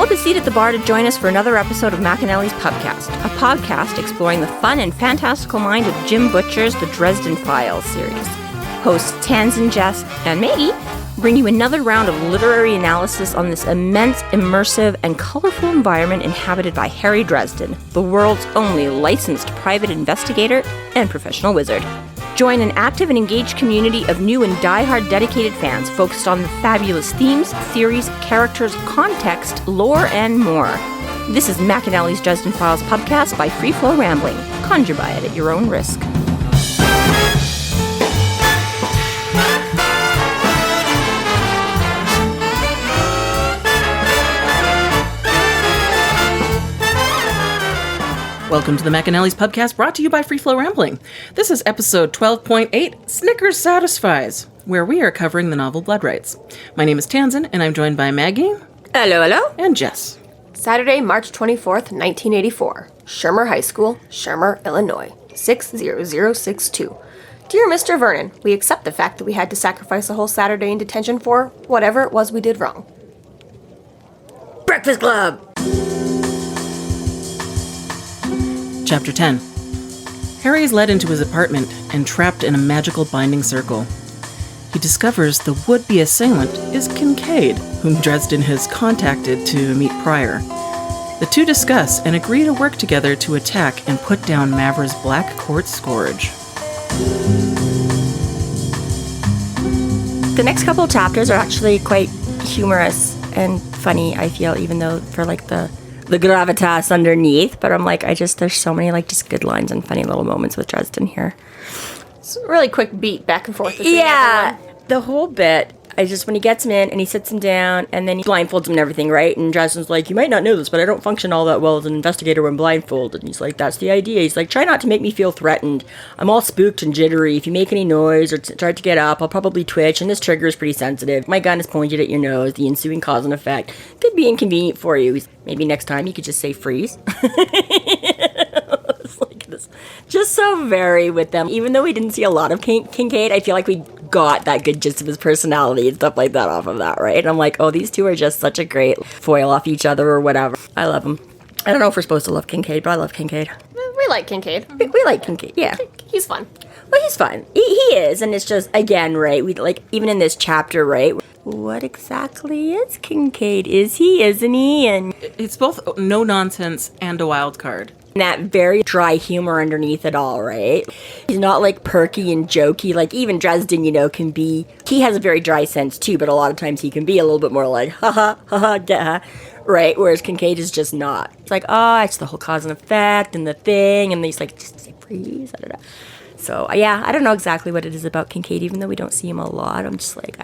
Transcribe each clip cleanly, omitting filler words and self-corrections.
Pull up a seat at the bar to join us for another episode of McAnally's Pubcast, a podcast exploring the fun and fantastical mind of Jim Butcher's The Dresden Files series. Hosts Tanzan, Jess, and Maggie bring you another round of literary analysis on this immense, immersive, and colorful environment inhabited by Harry Dresden, the world's only licensed private investigator and professional wizard. Join an active and engaged community of new and die-hard dedicated fans focused on the fabulous themes, theories, characters, context, lore, and more. This is McAnally's Dresden Files Pubcast by Free Flow Rambling. Conjure by it at your own risk. Welcome to the McAnally's Pubcast, brought to you by Free Flow Rambling. This is episode 12.8, Snickers Satisfies, where we are covering the novel Blood Rites. My name is Tanzan, and I'm joined by Maggie. Hello. And Jess. Saturday, March 24th, 1984. Shermer High School, Shermer, Illinois, 60062. Dear Mr. Vernon, we accept the fact that we had to sacrifice a whole Saturday in detention for whatever it was we did wrong. Breakfast Club! Chapter 10. Harry is led into his apartment and trapped in a magical binding circle. He discovers the would-be assailant is Kincaid, whom Dresden has contacted to meet prior. The two discuss and agree to work together to attack and put down Mavra's Black Court Scourge. The next couple chapters are actually quite humorous and funny, I feel, even though for like the gravitas underneath, but I'm like, there's so many like just good lines and funny little moments with Dresden here. It's a really quick beat back and forth. Yeah, the whole bit, when he gets him in and he sits him down and then he blindfolds him and everything, right? And Dresden's like, you might not know this, but I don't function all that well as an investigator when blindfolded. And he's like, that's the idea. He's like, try not to make me feel threatened. I'm all spooked and jittery. If you make any noise or try to get up, I'll probably twitch, and this trigger is pretty sensitive. My gun is pointed at your nose. The ensuing cause and effect could be inconvenient for you. Maybe next time you could just say freeze. It's like this, just so very with them. Even though we didn't see a lot of Kincaid, I feel like we got that good gist of his personality and stuff like that off of that, right? And I'm like, oh, these two are just such a great foil off each other or whatever. I love them. I don't know if we're supposed to love Kincaid, but I love Kincaid. We like Kincaid. We like Kincaid, yeah. He's fun. Well, he's fun. He is, and it's just, again, right, we like, even in this chapter, right, what exactly is Kincaid? Is he, isn't he? And it's both no nonsense and a wild card. That very dry humor underneath it all, right? He's not like perky and jokey, like even Dresden, can be. He has a very dry sense too, but a lot of times he can be a little bit more like, duh, right? Whereas Kincaid is just not. It's like, it's the whole cause and effect and the thing, and he's like, just say freeze, da. So, yeah, I don't know exactly what it is about Kincaid, even though we don't see him a lot. I'm just like,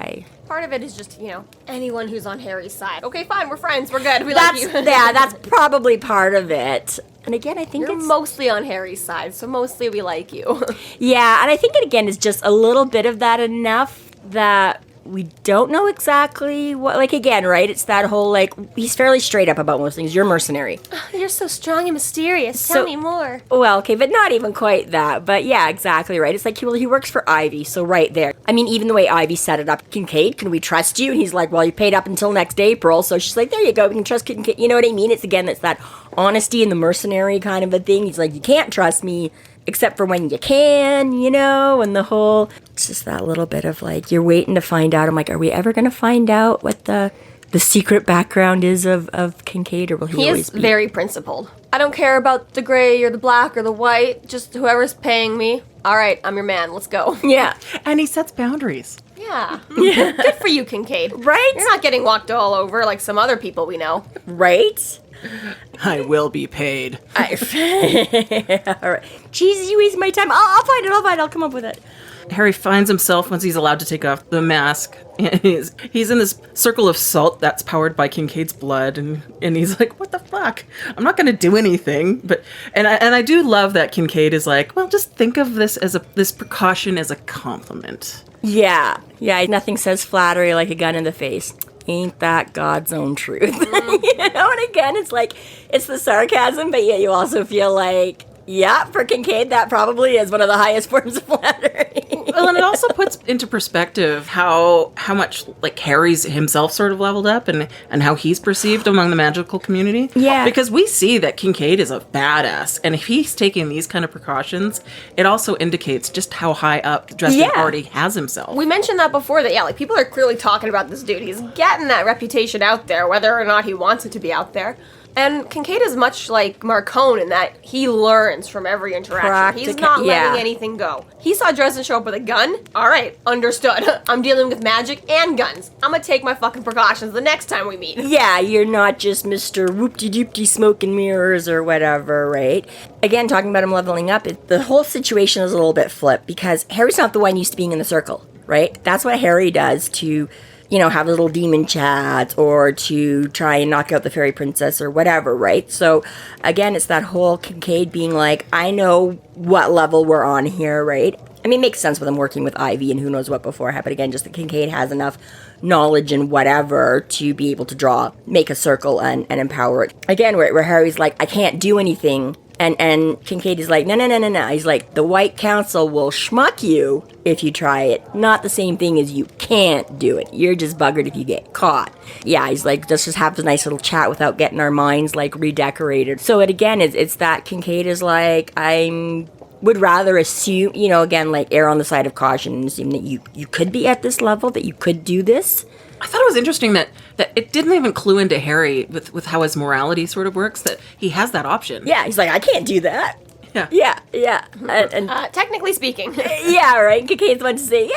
Part of it is just, anyone who's on Harry's side. Okay, fine, we're friends, we're good, we like you. Yeah, that's probably part of it. And again, I think You're mostly on Harry's side, so mostly we like you. Yeah, and I think it, again, is just a little bit of that enough that we don't know exactly what, like, again, right? It's that whole, like, he's fairly straight up about most things. You're a mercenary. You're so strong and mysterious. Tell me more. Well, okay, but not even quite that. But yeah, exactly, right? It's like, he works for Ivy, so right there. I mean, even the way Ivy set it up, Kincaid, can we trust you? And he's like, well, you paid up until next April. So she's like, there you go, we can trust Kincaid. You know what I mean? It's, again, it's that honesty and the mercenary kind of a thing. He's like, you can't trust me. Except for when you can, and the whole, it's just that little bit of like, you're waiting to find out. I'm like, are we ever going to find out what the secret background is of Kincaid, or will he always be? He is very principled. I don't care about the gray or the black or the white, just whoever's paying me. All right, I'm your man, let's go. Yeah. And he sets boundaries. Yeah. Good for you, Kincaid. Right? You're not getting walked all over like some other people we know. Right? I will be paid. All right. Jesus, you wasting my time. I'll find it. I'll come up with it. Harry finds himself, once he's allowed to take off the mask, and he's in this circle of salt that's powered by Kincaid's blood, and he's like, what the fuck? I'm not going to do anything. But I do love that Kincaid is like, well, just think of this as this precaution as a compliment. Yeah. Nothing says flattery like a gun in the face. Ain't that God's own truth? And again, it's like, it's the sarcasm, but yet you also feel like, Yeah, for Kincaid, that probably is one of the highest forms of flattery. Well, and it also puts into perspective how much like Harry's himself sort of leveled up and how he's perceived among the magical community. Yeah. Because we see that Kincaid is a badass, and if he's taking these kind of precautions, it also indicates just how high up Dresden already has himself. We mentioned that before, that, like, people are clearly talking about this dude. He's getting that reputation out there, whether or not he wants it to be out there. And Kincaid is much like Marcone in that he learns from every interaction. He's not letting anything go. He saw Dresden show up with a gun. All right, understood. I'm dealing with magic and guns. I'm gonna take my fucking precautions the next time we meet. Yeah, you're not just Mr. Whoop-de-doop-de smoke and mirrors or whatever, right? Again, talking about him leveling up, the whole situation is a little bit flipped because Harry's not the one used to being in the circle, right? That's what Harry does to... have little demon chats or to try and knock out the fairy princess or whatever, right? So, again, it's that whole Kincaid being like, I know what level we're on here, right? I mean, it makes sense with him working with Ivy and who knows what beforehand, but again, just that Kincaid has enough knowledge and whatever to be able to make a circle and empower it. Again, where Harry's like, I can't do anything. And Kincaid is like, no. He's like, the White Council will schmuck you if you try it. Not the same thing as you can't do it. You're just buggered if you get caught. Yeah, he's like, let's just have a nice little chat without getting our minds, like, redecorated. So it's that Kincaid is like, would rather assume, again, like, err on the side of caution and assume that you could be at this level, that you could do this. I thought it was interesting that it didn't even clue into Harry with how his morality sort of works, that he has that option. Yeah, he's like, I can't do that. Yeah. Yeah. And Technically speaking. yeah, right. Kincaid's the one to say,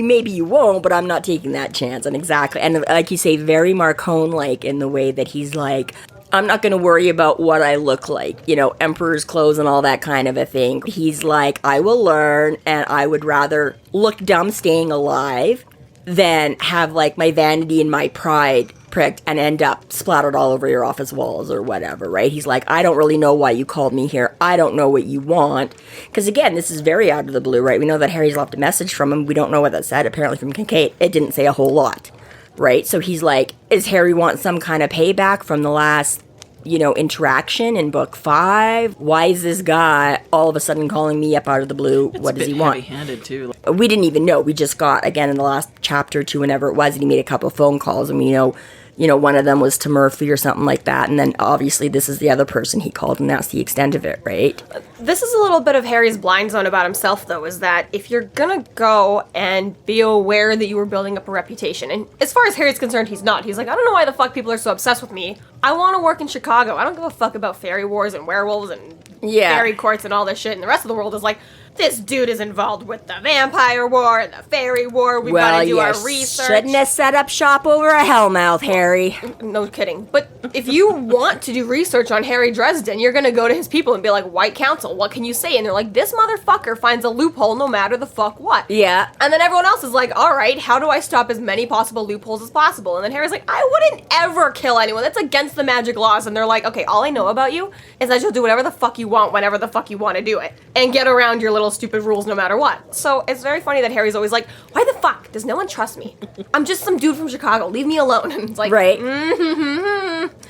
maybe you won't, but I'm not taking that chance. And exactly. And like you say, very Marcone-like in the way that he's like, I'm not going to worry about what I look like, emperor's clothes and all that kind of a thing. He's like, I will learn, and I would rather look dumb staying alive than have, like, my vanity and my pride pricked and end up splattered all over your office walls or whatever, right? He's like, I don't really know why you called me here. I don't know what you want. Because, again, this is very out of the blue, right? We know that Harry's left a message from him. We don't know what that said. Apparently from Kincaid, it didn't say a whole lot, right? So he's like, is Harry want some kind of payback from the last... interaction in book 5. Why is this guy all of a sudden calling me up out of the blue? What does he want? Heavy-handed too. We didn't even know. We just got, again, in the last chapter 2, whenever it was, and he made a couple of phone calls, and we know one of them was to Murphy or something like that, and then obviously this is the other person he called, and that's the extent of it, right? This is a little bit of Harry's blind zone about himself, though, is that if you're gonna go and be aware that you were building up a reputation, and as far as Harry's concerned, he's not. He's like, I don't know why the fuck people are so obsessed with me. I want to work in Chicago. I don't give a fuck about fairy wars and werewolves and fairy courts and all this shit, and the rest of the world is like, this dude is involved with the vampire war and the fairy war. We've got to do our research. Shouldn't have set up shop over a hellmouth, Harry. No kidding. But if you want to do research on Harry Dresden, you're going to go to his people and be like, White Council, what can you say? And they're like, this motherfucker finds a loophole no matter the fuck what. Yeah. And then everyone else is like, all right, how do I stop as many possible loopholes as possible? And then Harry's like, I wouldn't ever kill anyone. That's against the magic laws. And they're like, okay, all I know about you is that you'll do whatever the fuck you want whenever the fuck you want to do it. And get around your little stupid rules no matter what. So it's very funny that Harry's always like, why the fuck does no one trust me? I'm just some dude from Chicago. Leave me alone. And it's like, right.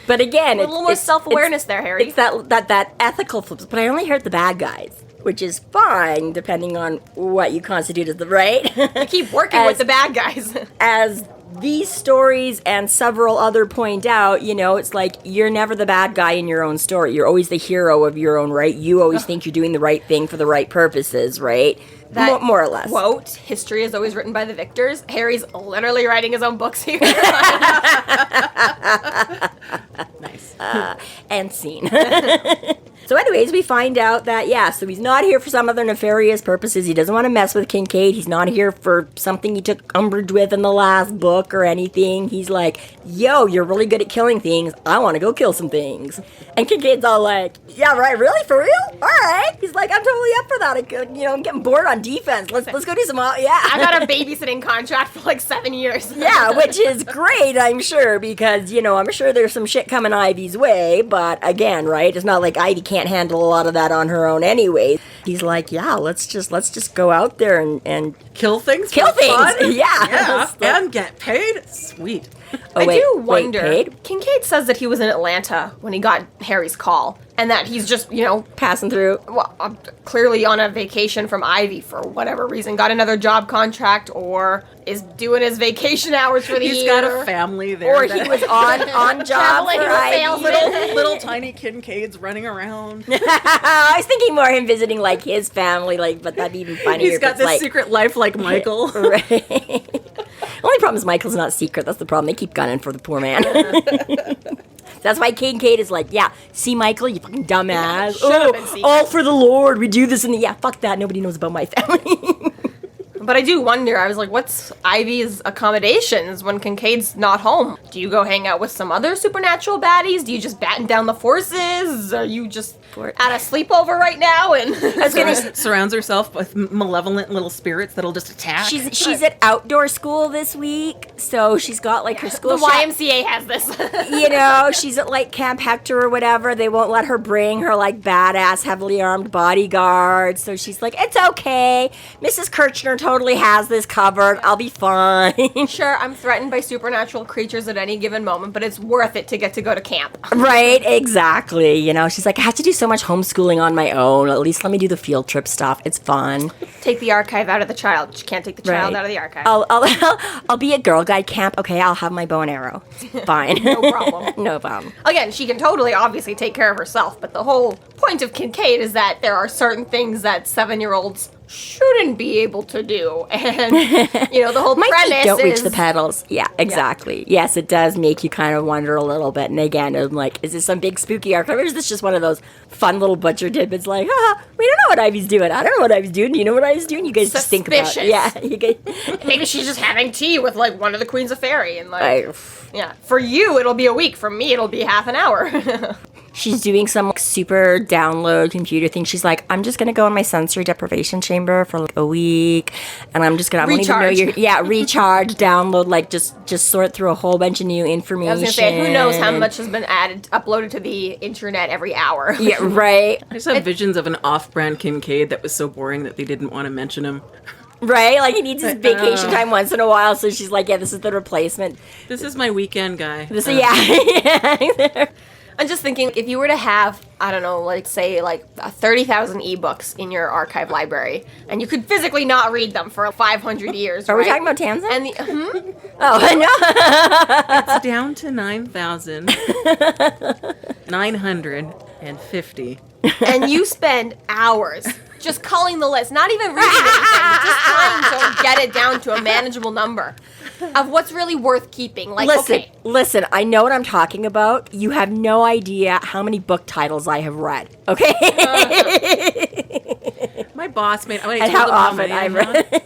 But again, a little more self-awareness there, Harry. It's that ethical flips. But I only heard the bad guys, which is fine depending on what you constitute as the right. Keep working with the bad guys. As these stories and several other point out, it's like you're never the bad guy in your own story. You're always the hero of your own right. You always think you're doing the right thing for the right purposes, right? That more or less. Quote, history is always written by the victors. Harry's literally writing his own books here. Nice. And scene. So anyways, we find out that, so he's not here for some other nefarious purposes. He doesn't want to mess with Kincaid. He's not here for something he took umbrage with in the last book or anything. He's like, yo, you're really good at killing things. I want to go kill some things. And Kincaid's all like, yeah, right, really? For real? All right. He's like, I'm totally up for that. I'm getting bored on defense. Let's go do some, I got a babysitting contract for like 7 years. Yeah, which is great, I'm sure, because, I'm sure there's some shit coming Ivy's way, but again, right, it's not like Ivy can't handle a lot of that on her own anyway. He's like, yeah, let's just go out there and kill things. Kill things. Fun. Yeah. And get paid. Sweet. I do wonder. Kincaid says that he was in Atlanta when he got Harry's call. and that he's just, Passing through. well, clearly on a vacation from Ivy for whatever reason, got another job contract, or is doing his vacation hours for the He's year. got a family there. Or he was on job Traveling for with Ivy. little tiny Kincaids running around. I was thinking more him visiting, like, his family, like, but that'd be even funnier. He's got this secret life like Michael. Right. Only problem is Michael's not secret. That's the problem. They keep gunning for the poor man. That's why Kincaid is like, yeah, see, Michael, you fucking dumbass. Should've been secret. All for the Lord. We do this in the... Yeah, fuck that. Nobody knows about my family. But I do wonder, I was like, what's Ivy's accommodations when Kincaid's not home? Do you go hang out with some other supernatural baddies? Do you just batten down the forces? Are you just at a sleepover right now? And I was gonna... Surrounds herself with malevolent little spirits that'll just attack. She's at outdoor school this week, so she's got, like, her school... the YMCA has this. She's at, like, Camp Hector or whatever. They won't let her bring her, like, badass, heavily armed bodyguards. So she's like, it's okay. Mrs. Kirchner totally has this covered. I'll be fine. Sure, I'm threatened by supernatural creatures at any given moment, but it's worth it to get to go to camp. Right, exactly. She's like, I have to do so much homeschooling on my own. At least let me do the field trip stuff. It's fun. Take the archive out of the child. She can't take the child Right. out of the archive. I'll be at Girl Guide camp. Okay, I'll have my bow and arrow. Fine. No problem. No problem. Again, she can totally obviously take care of herself, but the whole point of Kincaid is that there are certain things that 7-year-olds shouldn't be able to do. And, the whole My premise feet don't reach is... the pedals. Yeah, exactly. Yes, it does make you kind of wonder a little bit. And again, I'm like, is this some big spooky archive, or is this just one of those fun little butcher tidbits like, we don't know what Ivy's doing. I don't know what Ivy's doing. You know what Ivy's doing? You guys just think about it. Suspicious. Yeah. You guys... Maybe she's just having tea with, like, one of the Queens of Fairy, and, like... Yeah. For you, it'll be a week. For me, it'll be half an hour. She's doing some super download computer thing. She's like, I'm just going to go in my sensory deprivation chamber for like a week. And I'm just going to, Recharge. Recharge, download, like just sort through a whole bunch of new information. I was going to say, who knows how much has been uploaded to the internet every hour. Yeah, right. I just have visions of an off-brand Kincaid that was so boring that they didn't want to mention him. Right? Like, he needs his vacation time once in a while. So she's like, yeah, this is the replacement. This is my weekend guy. Yeah. I'm just thinking, if you were to have, I don't know, like, say, like, 30,000 ebooks in your archive library, and you could physically not read them for 500 years, Are right? we talking about Tanzan? And the, Oh, no. It's down to 9,950. and you spend hours just culling the list, not even reading anything, but just trying to get it down to a manageable number of what's really worth keeping. Like, Listen, I know what I'm talking about. You have no idea how many book titles I have read, okay? My boss made. And how often I've read.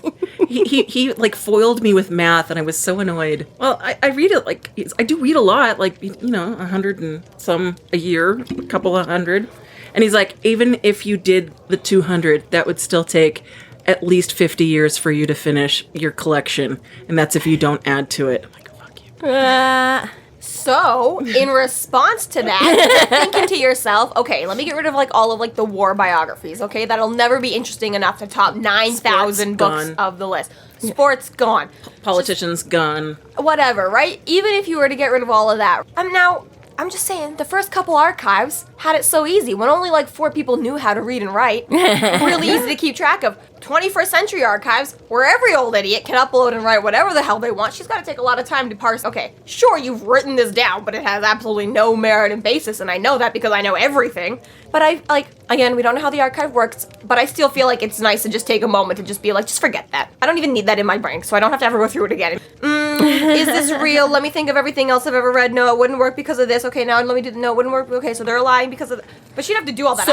He like foiled me with math, and I was so annoyed. Well, I read it like I do read a lot, like 100 and some a year, a couple of hundred. And he's like, even if you did the 200, that would still take at least 50 years for you to finish your collection, and that's if you don't add to it. I'm like, fuck you. So, in response to that, you're thinking to yourself, okay, let me get rid of like all of like the war biographies, okay? That'll never be interesting enough to top 9,000 books gone. of the list. Sports gone. Politicians gone. Whatever, right? Even if you were to get rid of all of that. I'm just saying, the first couple archives had it so easy. When only like 4 people knew how to read and write. Really easy to keep track of. 21st century archives, where every old idiot can upload and write whatever the hell they want. She's got to take a lot of time to parse. Okay, sure, you've written this down, but it has absolutely no merit and basis, and I know that because I know everything. But again, we don't know how the archive works, but I still feel like it's nice to just take a moment to just be like, just forget that. I don't even need that in my brain, so I don't have to ever go through it again. Is this real? Let me think of everything else I've ever read. No, it wouldn't work because of this. Okay, now let me do. No, it wouldn't work. Okay, so they're lying because of. But she'd have to do all that.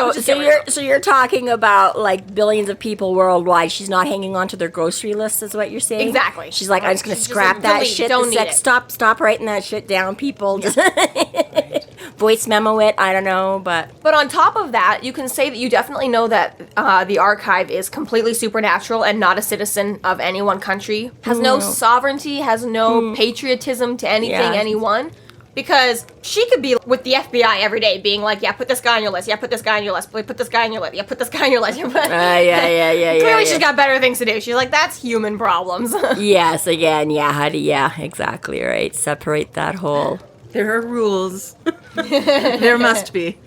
So you're talking about like billions of people worldwide. She's not hanging on to their grocery lists, is what you're saying? Exactly. She's like, I'm just gonna She's scrap just that delete, shit. don't need it. Stop writing that shit down, people. Just voice memo it. I don't know, but on top of that, you can say that you definitely know that the archive is completely supernatural and not a citizen of any one country. Has no sovereignty, has no patriotism to anything, anyone. Because she could be with the FBI every day being like, yeah, put this guy on your list. Yeah, put this guy on your list. Put this guy on your list. Yeah, put this guy on your list. Clearly she's got better things to do. She's like, that's human problems. Yes, again, exactly right. Separate that whole. There are rules. There must be.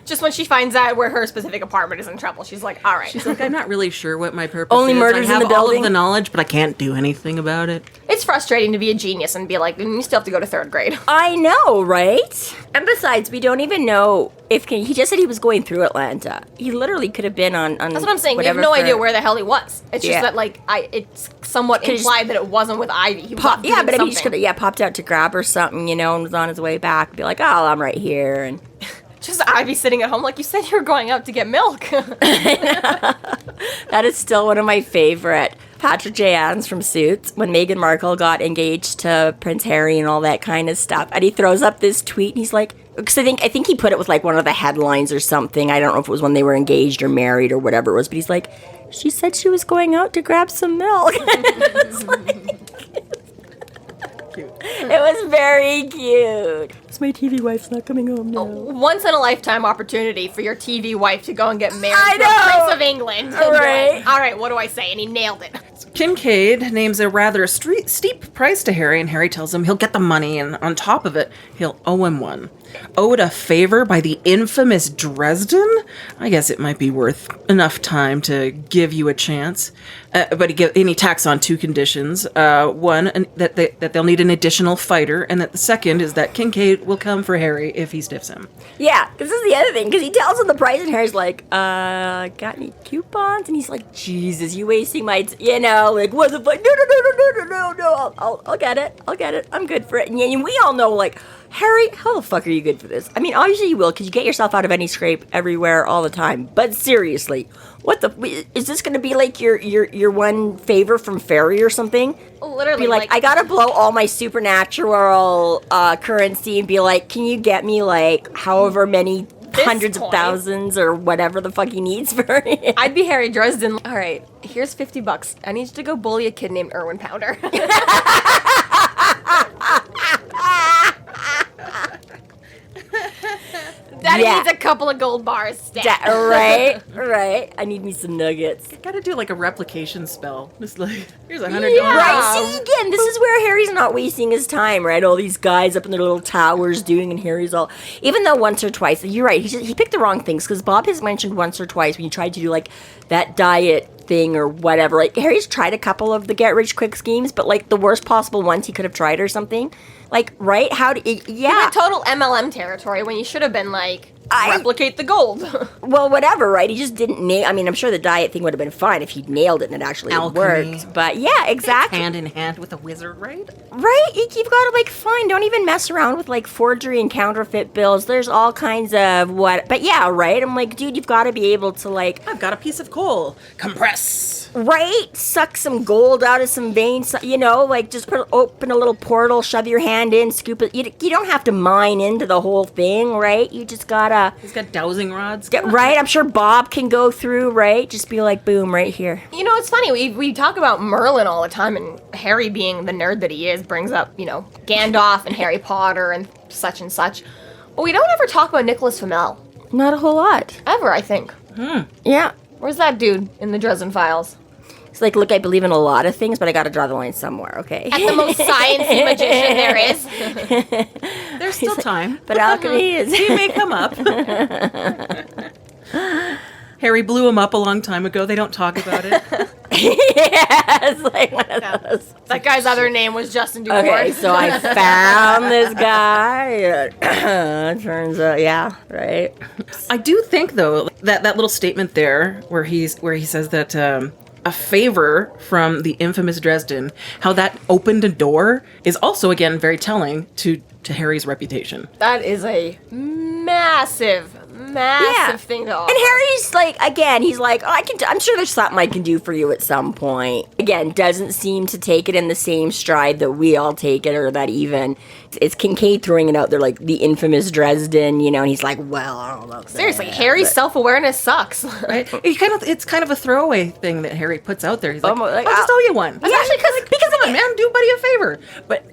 Just when she finds out where her specific apartment is in trouble, she's like, all right. She's like, I'm not really sure what my purpose Only is. murders I have in the all building? of the knowledge, but I can't do anything about it. It's frustrating to be a genius and be like, you still have to go to 3rd grade. I know, right? And besides, we don't even know if he just said he was going through Atlanta. He literally could have been on That's what I'm saying. We have no idea where the hell he was. It's just that, like, it's somewhat implied that it wasn't with Ivy. He was doing but I mean, he something. just could have, popped out to grab her something, and was on his way back. Be like, oh, I'm right here. And Just Ivy sitting at home like you said you were going out to get milk. that is still one of my favorite. Patrick J. Adams from Suits, when Meghan Markle got engaged to Prince Harry and all that kind of stuff, and he throws up this tweet, and he's like, because I think he put it with like one of the headlines or something. I don't know if it was when they were engaged or married or whatever it was, but he's like, she said she was going out to grab some milk. It's like, it was very cute. My TV wife's not coming home now. Once in a lifetime opportunity for your TV wife to go and get married I to the know! Prince of England. Right. All right, what do I say? And he nailed it. Kincaid names a rather steep price to Harry, and Harry tells him he'll get the money, and on top of it, he'll owe him one. Owed a favor by the infamous Dresden? I guess it might be worth enough time to give you a chance. But he tacks on 2 conditions. One, that they'll need an additional fighter, and that the second is that Kincaid will come for Harry if he stiffs him. Yeah, because this is the other thing, because he tells him the price, and Harry's like, got any coupons? And he's like, Jesus, you wasting my, like, what the fuck? No, I'll get it, I'm good for it. And we all know, like, Harry, how the fuck are you good for this? I mean, obviously you will, because you get yourself out of any scrape everywhere all the time, but seriously, is this going to be like your one favor from Fairy or something? Literally, be like, I gotta blow all my supernatural currency and be like, can you get me like however many hundreds of thousands or whatever the fuck he needs for it? I'd be Harry Dresden. All right, here's $50. I need you to go bully a kid named Erwin Pounder. Daddy needs a couple of gold bars. Right. I need me some nuggets. Gotta do like a replication spell. Just like, here's $100. Right, see, again, this is where Harry's not wasting his time, right? All these guys up in their little towers doing, and Harry's all, even though once or twice, you're right, he picked the wrong things, because Bob has mentioned once or twice when you tried to do like that diet thing or whatever, like Harry's tried a couple of the get rich quick schemes, but like the worst possible ones he could have tried or something. Like, right? You went total MLM territory when you should have been like, replicate the gold. Well, whatever, right? He just didn't nail. I mean, I'm sure the diet thing would have been fine if he'd nailed it and it actually worked. But yeah, exactly. Hand in hand with a wizard, right? Right? You've got to, like, fine. Don't even mess around with, like, forgery and counterfeit bills. There's all kinds of what. But yeah, right? I'm like, dude, you've got to be able to, like. I've got a piece of coal. Compress. Right? Suck some gold out of some veins, like just open a little portal, shove your hand in, scoop it. You don't have to mine into the whole thing, right? You just gotta. He's got dowsing rods. Right? I'm sure Bob can go through, right? Just be like, boom, right here. It's funny. We talk about Merlin all the time, and Harry, being the nerd that he is, brings up, Gandalf and Harry Potter and such. But we don't ever talk about Nicholas Flamel. Not a whole lot. Ever, I think. Yeah. Where's that dude in the Dresden Files? It's like, look, I believe in a lot of things, but I gotta draw the line somewhere, okay? At the most sciencey magician there is. There's still time. But alchemy is. He may come up. Harry blew him up a long time ago. They don't talk about it. It's like one of those. That guy's other name was Justin Dubois. Okay, so I found this guy. Turns out, yeah, right. I do think, though, that little statement there where he says that a favor from the infamous Dresden, how that opened a door, is also, again, very telling to Harry's reputation. That is a massive thing to offer. And Harry's like, again, he's like, I'm sure there's something I can do for you at some point. Again, doesn't seem to take it in the same stride that we all take it, or that even it's Kincaid throwing it out there, like the infamous Dresden, and he's like, well, I don't know. Seriously, Harry's self-awareness sucks. Right? It's kind of a throwaway thing that Harry puts out there. He's like, I'll just owe you one. Yeah, actually, because come on, man, do buddy a favor.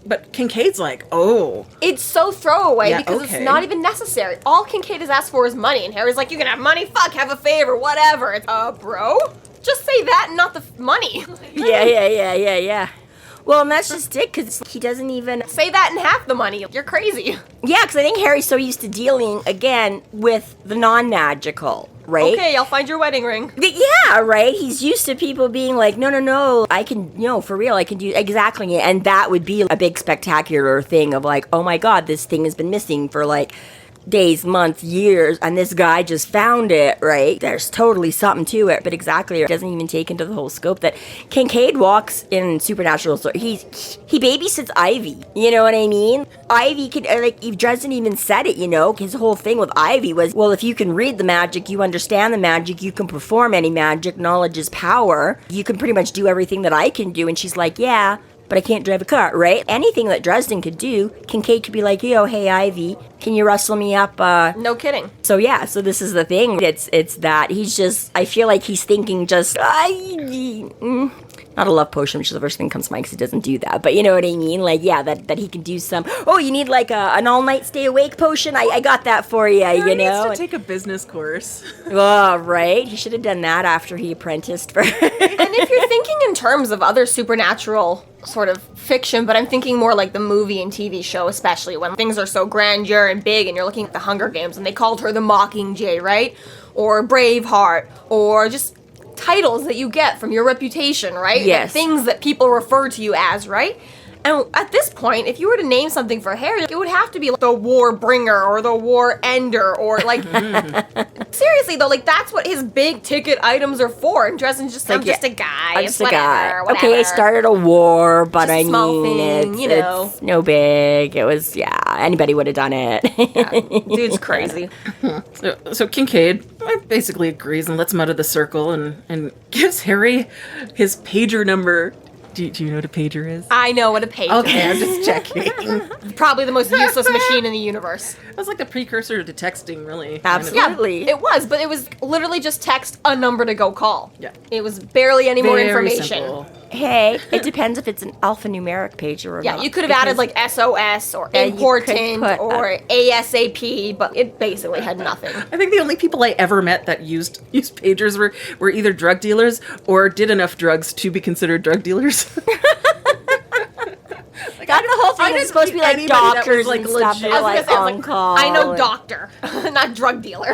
But Kincaid's like, oh. It's so throwaway because okay. it's not even necessary. All Kincaid has asked for is money, and Harry's like, you can have money? Fuck, have a favor, whatever. It's, bro? Just say that and not the money. Yeah. Well, and that's just it, because he doesn't even... Say that and half the money. You're crazy. Yeah, because I think Harry's so used to dealing, again, with the non-magical, right? Okay, I'll find your wedding ring. Yeah, right? He's used to people being like, no, I can, for real, I can do exactly. And that would be a big spectacular thing of like, oh my God, this thing has been missing for like days, months, years, and this guy just found it, right? There's totally something to it, but exactly, it doesn't even take into the whole scope that Kincaid walks in supernatural, so he babysits Ivy, you know what I mean? Ivy can, like, Dresden even said it, his whole thing with Ivy was, well, if you can read the magic, you understand the magic, you can perform any magic, knowledge is power, you can pretty much do everything that I can do, and she's like, yeah, but I can't drive a car, right? Anything that Dresden could do, Kincaid could be like, hey, Ivy, can you rustle me up? No kidding. So yeah, so this is the thing. It's that he's just, I feel like he's thinking just, not a love potion, which is the first thing that comes to mind because he doesn't do that. But you know what I mean? Like, yeah, that he can do some, you need like an all-night stay awake potion? I got that for you, He needs to take a business course. Oh, right. He should have done that after he apprenticed for... And if you're thinking in terms of other supernatural sort of fiction, but I'm thinking more like the movie and TV show, especially when things are so grandeur and big, and you're looking at the Hunger Games, and they called her the Mockingjay, right? Or Braveheart, or just titles that you get from your reputation, right? Yes. Things that people refer to you as, right? And at this point, if you were to name something for Harry, it would have to be like the War Bringer or the War Ender or like... Seriously, though, like that's what his big ticket items are for. And Dresden's just like, I'm just a guy. I'm just a guy. Whatever. Okay, I started a war, but Just a I small mean, thing, it's no big. It was, anybody would have done it. Dude's crazy. So Kincaid basically agrees and lets him out of the circle and gives Harry his pager number. Do you know what a pager is? I know what a pager Okay, I'm is. just checking. Probably the most useless machine in the universe. It was like the precursor to texting, really. Absolutely. It was, but it was literally just text a number to go call. Yeah. It was barely any more Very information. simple. Hey, it depends if it's an alphanumeric pager or not. Yeah, you could have added like SOS or Yeah, you could important put or ASAP, but it basically had nothing. I think the only people I ever met that used pagers were either drug dealers or did enough drugs to be considered drug dealers. That's the whole thing. It's supposed to be like doctors and stuff that are like on call. I know doctor, not drug dealer.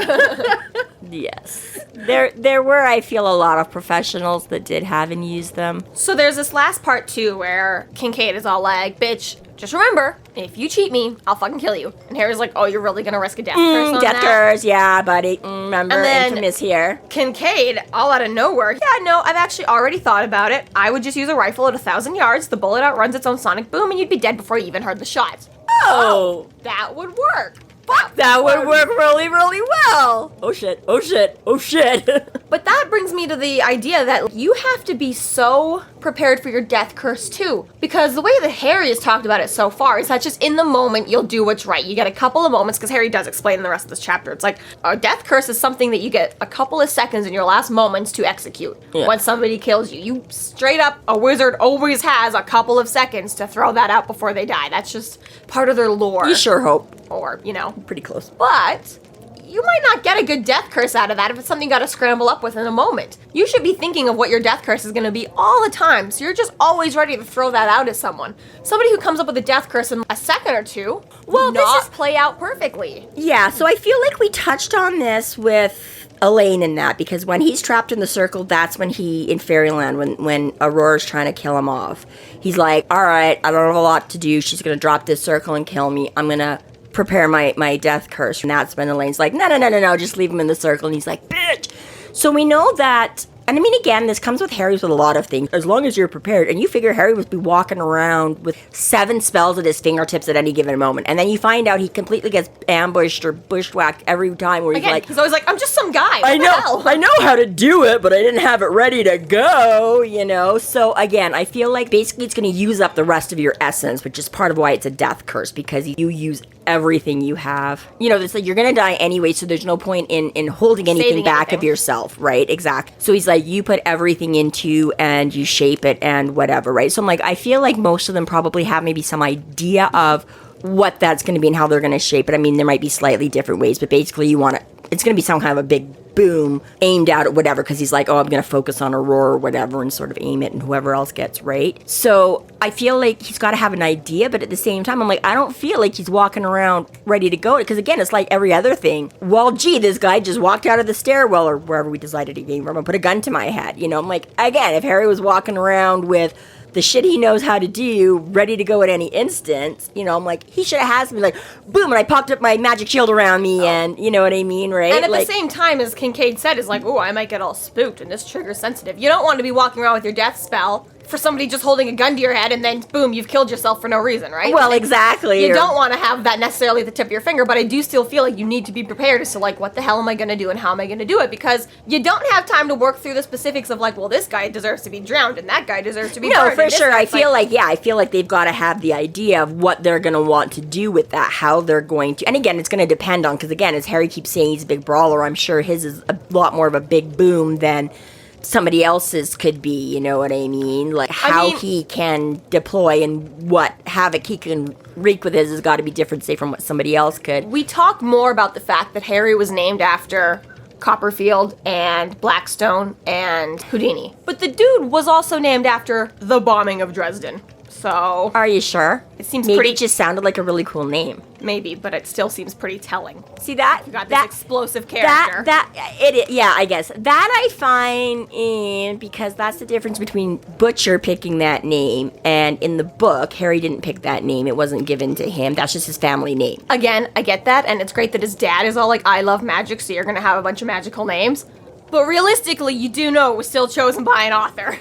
Yes. There were, I feel, a lot of professionals that did have and use them. So there's this last part too where Kincaid is all like, bitch, just remember, if you cheat me, I'll fucking kill you. And Harry's like, oh, you're really gonna risk a death curse on Death that? curse, yeah, buddy. Remember, And then- infamous here. Kincaid, all out of nowhere, yeah, no, I've actually already thought about it. I would just use a rifle at 1,000 yards, the bullet outruns its own sonic boom, and you'd be dead before you even heard the shot. Oh, That would work. Fuck, that would work really, really well. Oh shit, oh shit, oh shit. But that brings me to the idea that you have to be so prepared for your death curse too. Because the way that Harry has talked about it so far is that just in the moment you'll do what's right. You get a couple of moments, because Harry does explain in the rest of this chapter. It's like a death curse is something that you get a couple of seconds in your last moments to execute when somebody kills you. You straight up, a wizard always has a couple of seconds to throw that out before they die. That's just part of their lore. You sure hope. Or, Pretty close. But you might not get a good death curse out of that if it's something you gotta scramble up with in a moment. You should be thinking of what your death curse is gonna be all the time, so you're just always ready to throw that out at someone. Somebody who comes up with a death curse in a second or two will not play out perfectly. Yeah, so I feel like we touched on this with Elaine in that, because when he's trapped in the circle, that's when in Fairyland, when Aurora's trying to kill him off, he's like, all right, I don't have a lot to do. She's going to drop this circle and kill me. I'm going to prepare my death curse. And that's when Elaine's like, no, just leave him in the circle. And he's like, bitch. So we know that, and I mean, again, this comes with Harry's with a lot of things. As long as you're prepared, and you figure Harry would be walking around with 7 spells at his fingertips at any given moment. And then you find out he completely gets ambushed or bushwhacked every time where He's always like, I'm just some guy. I know how to do it, but I didn't have it ready to go, So again, I feel like basically it's going to use up the rest of your essence, which is part of why it's a death curse, because you use everything you have. It's like you're going to die anyway, so there's no point in holding anything back of yourself, right? Exactly. So he's like, you put everything into and you shape it and whatever, right? So I'm like, I feel like most of them probably have maybe some idea of what that's going to be and how they're going to shape it. I mean, there might be slightly different ways, but basically it's going to be some kind of a big boom, aimed out at whatever, because he's like, oh, I'm going to focus on Aurora or whatever and sort of aim it and whoever else gets right. So I feel like he's got to have an idea, but at the same time, I'm like, I don't feel like he's walking around ready to go. Because again, it's like every other thing. Well, gee, this guy just walked out of the stairwell or wherever we decided he came from and put a gun to my head. You know, I'm like, again, if Harry was walking around with the shit he knows how to do, ready to go at any instant, you know, I'm like, he should have had something like, boom, and I popped up my magic shield around me, and you know what I mean, right? And at like, the same time, as Kincaid said, is like, oh, I might get all spooked, and this trigger's sensitive. You don't want to be walking around with your death spell for somebody just holding a gun to your head, and then, boom, you've killed yourself for no reason, right? Well, exactly. You don't want to have that necessarily at the tip of your finger, but I do still feel like you need to be prepared as to, like, what the hell am I going to do and how am I going to do it? Because you don't have time to work through the specifics of, like, well, this guy deserves to be drowned, and that guy deserves to be burned. No, for sure. I feel like they've got to have the idea of what they're going to want to do with that, how they're going to, and again, it's going to depend on, because again, as Harry keeps saying he's a big brawler, I'm sure his is a lot more of a big boom than somebody else's could be, you know what I mean? Like, how he can deploy and what havoc he can wreak with his has got to be different, say, from what somebody else could. We talk more about the fact that Harry was named after Copperfield and Blackstone and Houdini. But the dude was also named after the bombing of Dresden. So... Are you sure? It seems Maybe pretty... it just sounded like a really cool name. Maybe, but it still seems pretty telling. See that? You got this explosive character. Yeah, I guess. That I find in, because that's the difference between Butcher picking that name and in the book, Harry didn't pick that name. It wasn't given to him. That's just his family name. Again, I get that, and it's great that his dad is all like, I love magic, so you're gonna have a bunch of magical names. But realistically, you do know it was still chosen by an author.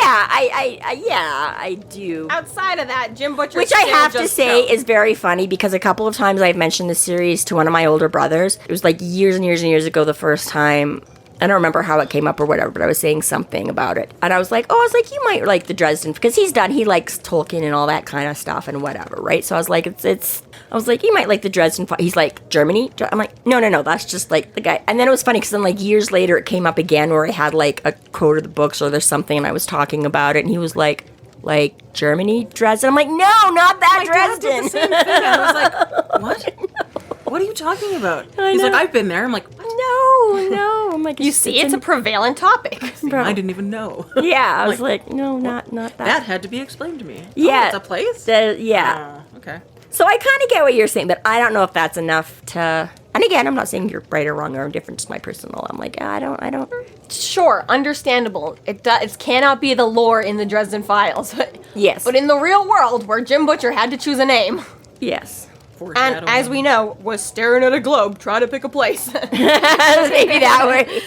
I do. Outside of that, Jim Butcher, which I have to say is very funny, because a couple of times I've mentioned this series to one of my older brothers. It was like years and years and years ago the first time. I don't remember how it came up or whatever, but I was saying something about it. And I was like, you might like the Dresden, because he likes Tolkien and all that kind of stuff and whatever, right? So I was like, I was like, you might like the Dresden. He's like, Germany? I'm like, no, that's just like the guy. And then it was funny, because then like years later it came up again where I had like a quote of the books or there's something and I was talking about it and he was like Germany, Dresden? I'm like, no, not that Dresden. The same thing. I was like, what? What are you talking about? He's like, I've been there. I'm like, no. I'm like, you see, it's a prevalent topic. I didn't even know. Yeah, I was like, no, not that. That had to be explained to me. Yeah. Oh, it's a place? Yeah. Okay. So I kind of get what you're saying, but I don't know if that's enough to... And again, I'm not saying you're right or wrong or indifferent. It's my personal. I'm like, I don't. Sure, understandable. It cannot be the lore in the Dresden Files. Yes. But in the real world, where Jim Butcher had to choose a name. Yes. And as we know, was staring at a globe trying to pick a place. Maybe that way.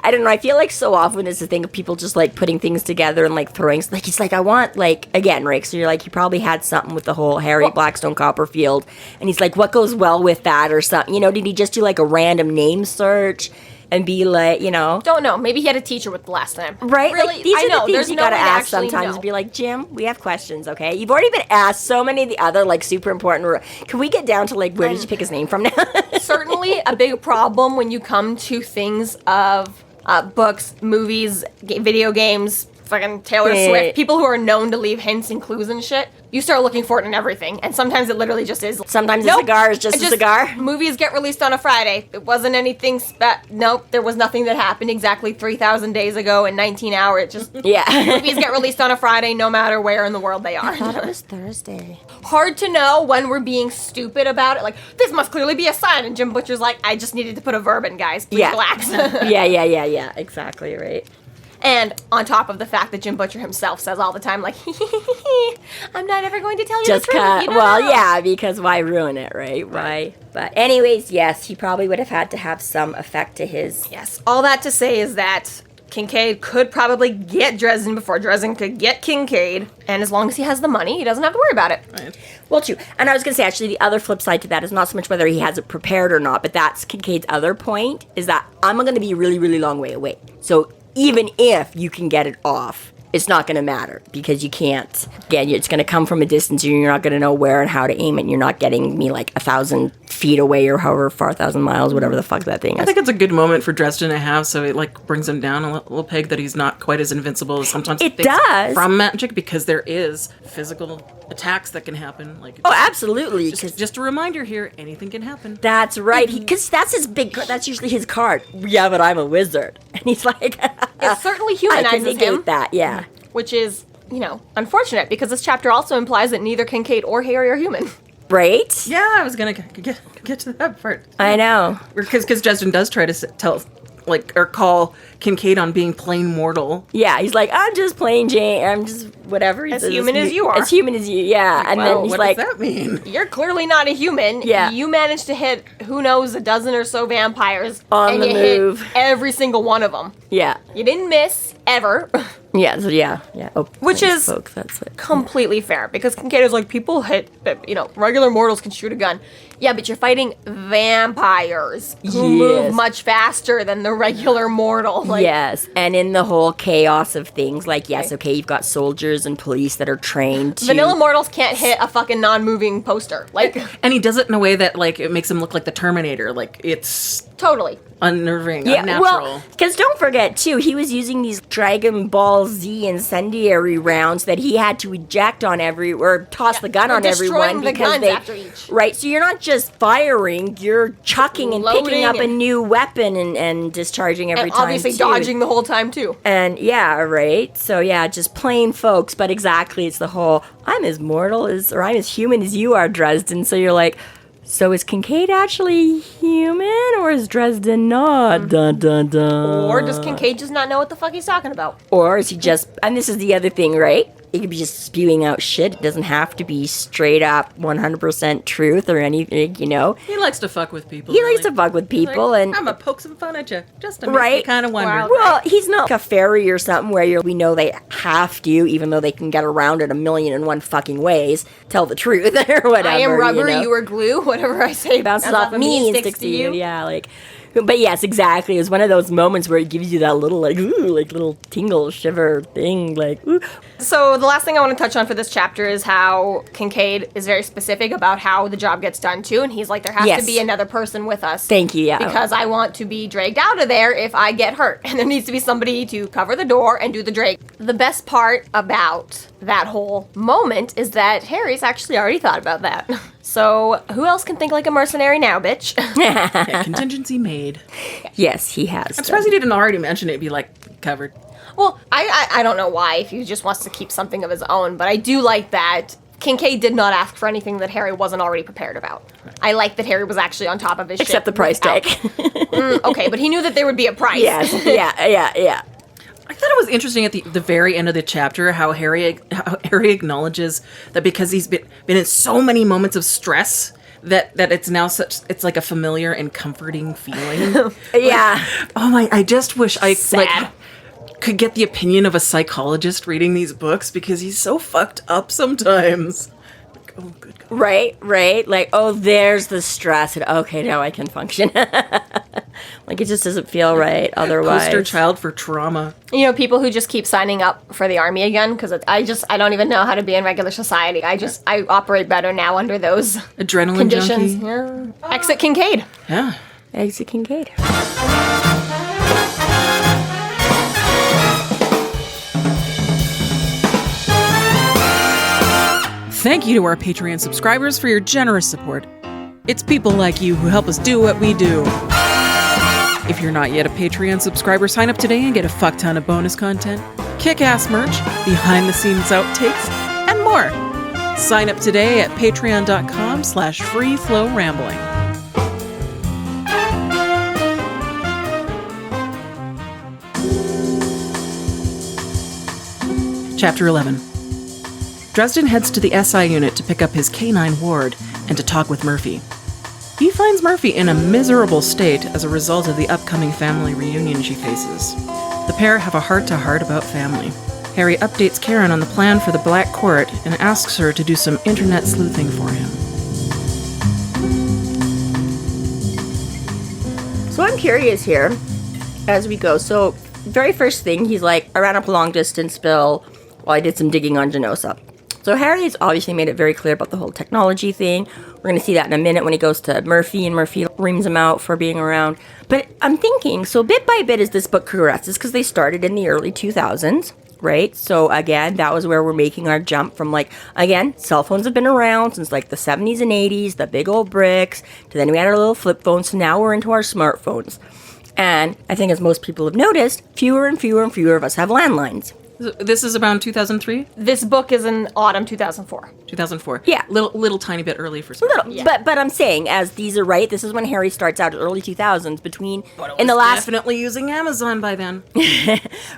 I don't know. I feel like so often it's the thing of people just like putting things together and like throwing. Like he's like, I want like again, Rick. So you're like, he probably had something with the whole Harry Blackstone Copperfield, and he's like, what goes well with that or something? You know, did he just do like a random name search and be like, you know? Don't know. Maybe he had a teacher with the last name. Right? Really? Like, these are the things there's you no gotta way to ask actually sometimes. know. Be like, Jim, we have questions, okay? You've already been asked so many of the other like super important. Can we get down to like where did you pick his name from now? Certainly a big problem when you come to things of books, movies, video games, fucking Taylor Swift, people who are known to leave hints and clues and shit. You start looking for it in everything, and sometimes it literally just is. Sometimes a cigar is just a cigar. Movies get released on a Friday. It wasn't anything nope, there was nothing that happened exactly 3,000 days ago in 19 hours. It just movies get released on a Friday no matter where in the world they are. I thought it was Thursday. Hard to know when we're being stupid about it. Like, this must clearly be a sign, and Jim Butcher's like, I just needed to put a verb in, guys. Please relax. Yeah. Exactly, right. And on top of the fact that Jim Butcher himself says all the time, like, I'm not ever going to tell you just the truth. You well, know. yeah, because why ruin it, right? Why? But anyways, yes, he probably would have had to have some effect to his... Yes, all that to say is that Kincaid could probably get Dresden before Dresden could get Kincaid, and as long as he has the money, he doesn't have to worry about it. Right. Well, true. And I was going to say, actually, the other flip side to that is not so much whether he has it prepared or not, but that's Kincaid's other point, is that I'm going to be a really, really long way away. So even if you can get it off, it's not going to matter because you can't. Again, it's going to come from a distance and you're not going to know where and how to aim it. And you're not getting me like 1,000 feet away or however far, 1,000 miles, whatever the fuck that thing is. I think it's a good moment for Dresden to have, so it like brings him down a little peg that he's not quite as invincible as sometimes it does from magic, because there is physical attacks that can happen. Like absolutely. Just a reminder here, anything can happen. That's right, because that's his big. That's usually his card. Yeah, but I'm a wizard, and he's like, it certainly I can humanizes negate him. that, yeah. Which is, unfortunate, because this chapter also implies that neither Kincaid or Harry are human. Right? Yeah, I was gonna get to that part. I know. Because Dresden does try to call Kincaid on being plain mortal. Yeah, he's like, I'm just plain Jane. I'm just whatever. As human as you are. As human as you, yeah. And then he's what like, does that mean? You're clearly not a human. Yeah. You managed to hit, who knows, a dozen or so vampires. On and the you move. hit every single one of them. yeah. You didn't miss, ever. Yeah, so yeah. Oh, Which thanks, is folks, that's it. completely fair, because Kincaid is like, people hit, regular mortals can shoot a gun. Yeah, but you're fighting vampires who move much faster than the regular mortal. Like, yes, and in the whole chaos of things, like, yes, okay, you've got soldiers and police that are trained to... Vanilla mortals can't hit a fucking non-moving poster. Like, and he does it in a way that, like, it makes him look like the Terminator. Like, it's totally. unnerving, Yeah, unnatural. well, because don't forget, too, he was using these Dragon Ball Z incendiary rounds that he had to eject on or toss the gun or on everyone destroying the because guns they... after each. Right, so you're not just firing, you're chucking and picking Loading up a and- new weapon and discharging every And time, obviously too. dodging the whole time, too. And yeah, right. So yeah, just plain folks, but exactly, it's the whole I'm as mortal as, or I'm as human as you are, Dresden. So you're like, so is Kincaid actually human, or is Dresden not? Dun dun dun. Or does Kincaid just not know what the fuck he's talking about? Or is he just? And this is the other thing, right? He could be just spewing out shit. It doesn't have to be straight up 100% truth or anything, He likes to fuck with people. He likes to fuck with people, Like, and I'm gonna poke some fun at you, just to make Right. you kind of wonder. Wow. well, he's not like a fairy or something where we know they have to, even though they can get around it 1,000,001 fucking ways, tell the truth or whatever. I am rubber, you you are glue, whatever I say bounces off me and sticks to you. Yeah, like, but yes, exactly. It's one of those moments where it gives you that little, like, ooh, like little tingle, shiver thing, like, ooh. So the last thing I want to touch on for this chapter is how Kincaid is very specific about how the job gets done too, and he's like, there has Yes. to be another person with us. Thank you, yeah. Because I want to be dragged out of there if I get hurt, and there needs to be somebody to cover the door and do the drag. The best part about that whole moment is that Harry's actually already thought about that. So who else can think like a mercenary now, bitch? Yeah, contingency made. Yes, he has. I'm surprised he didn't already mention it. It'd be like covered. Well, I don't know why, if he just wants to keep something of his own, but I do like that Kincaid did not ask for anything that Harry wasn't already prepared about. I like that Harry was actually on top of his shit. Except the price tag. Okay, but he knew that there would be a price. Yes, yeah. I thought it was interesting at the very end of the chapter how Harry acknowledges that because he's been in so many moments of stress that it's now it's like a familiar and comforting feeling. Yeah. Oh my! I just wish I Sad. could get the opinion of a psychologist reading these books, because he's so fucked up sometimes. Like, oh, good God. Right. Like, oh, there's the stress. And, okay, now I can function. Like, it just doesn't feel right otherwise. Poster child for trauma. People who just keep signing up for the army again, because I don't even know how to be in regular society. I operate better now under those Adrenaline conditions. junkie. Yeah. Exit Kincaid. Yeah. Exit Kincaid. Thank you to our Patreon subscribers for your generous support. It's people like you who help us do what we do. If you're not yet a Patreon subscriber, sign up today and get a fuck ton of bonus content, kick-ass merch, behind-the-scenes outtakes, and more. Sign up today at patreon.com/freeflowrambling. Chapter 11. Dresden heads to the SI unit to pick up his canine ward and to talk with Murphy. He finds Murphy in a miserable state as a result of the upcoming family reunion she faces. The pair have a heart-to-heart about family. Harry updates Karrin on the plan for the Black Court and asks her to do some internet sleuthing for him. So I'm curious here as we go. So, very first thing, he's like, I ran up a long distance bill while I did some digging on genocide. So Harry's obviously made it very clear about the whole technology thing. We're going to see that in a minute when he goes to Murphy, and Murphy reams him out for being around. But I'm thinking, so bit by bit as this book progresses, because they started in the early 2000s, right? So again, that was where we're making our jump from, like, again, cell phones have been around since like the 70s and 80s, the big old bricks, to then we had our little flip phones, so now we're into our smartphones. And I think as most people have noticed, fewer and fewer and fewer of us have landlines. This is around 2003? This book is in autumn 2004. 2004. Yeah. Little tiny bit early for some. Little, but I'm saying, as these are right, this is when Harry starts out, early 2000s, between in the last definitely using Amazon by then.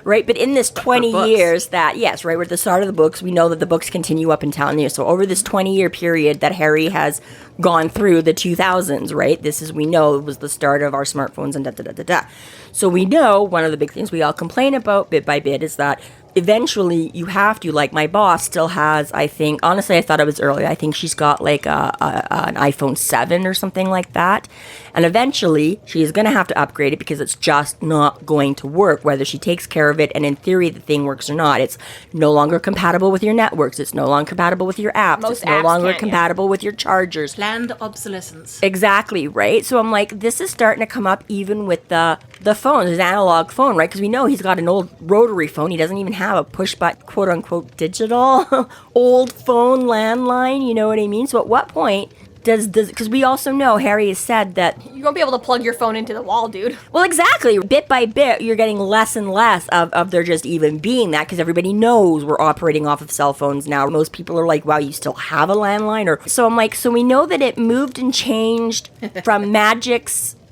right, but in this 20 years that, yes, right, we're at the start of the books, we know that the books continue up until now. So over this 20-year period that Harry has gone through, the 2000s, right, this is, we know, it was the start of our smartphones and da-da-da-da-da. So we know one of the big things we all complain about bit by bit is that eventually you have to, like my boss still has, I think, honestly I thought it was early, I think she's got like an iPhone 7 or something like that, and eventually she's going to have to upgrade it because it's just not going to work, whether she takes care of it and in theory the thing works or not. It's no longer compatible with your networks, it's no longer compatible with your apps, Most it's no apps longer can't, compatible with your chargers. Planned obsolescence. Exactly, right? So I'm like, this is starting to come up even with the phone, his analog phone, right? Because we know he's got an old rotary phone. He doesn't even have a push-button, quote-unquote, digital old phone landline, you know what I mean? So at what point does because we also know Harry has said that You won't be able to plug your phone into the wall, dude. well, exactly, bit by bit you're getting less and less of there just even being that, because everybody knows we're operating off of cell phones now. Most people are like, wow, you still have a landline? Or so I'm like, so we know that it moved and changed from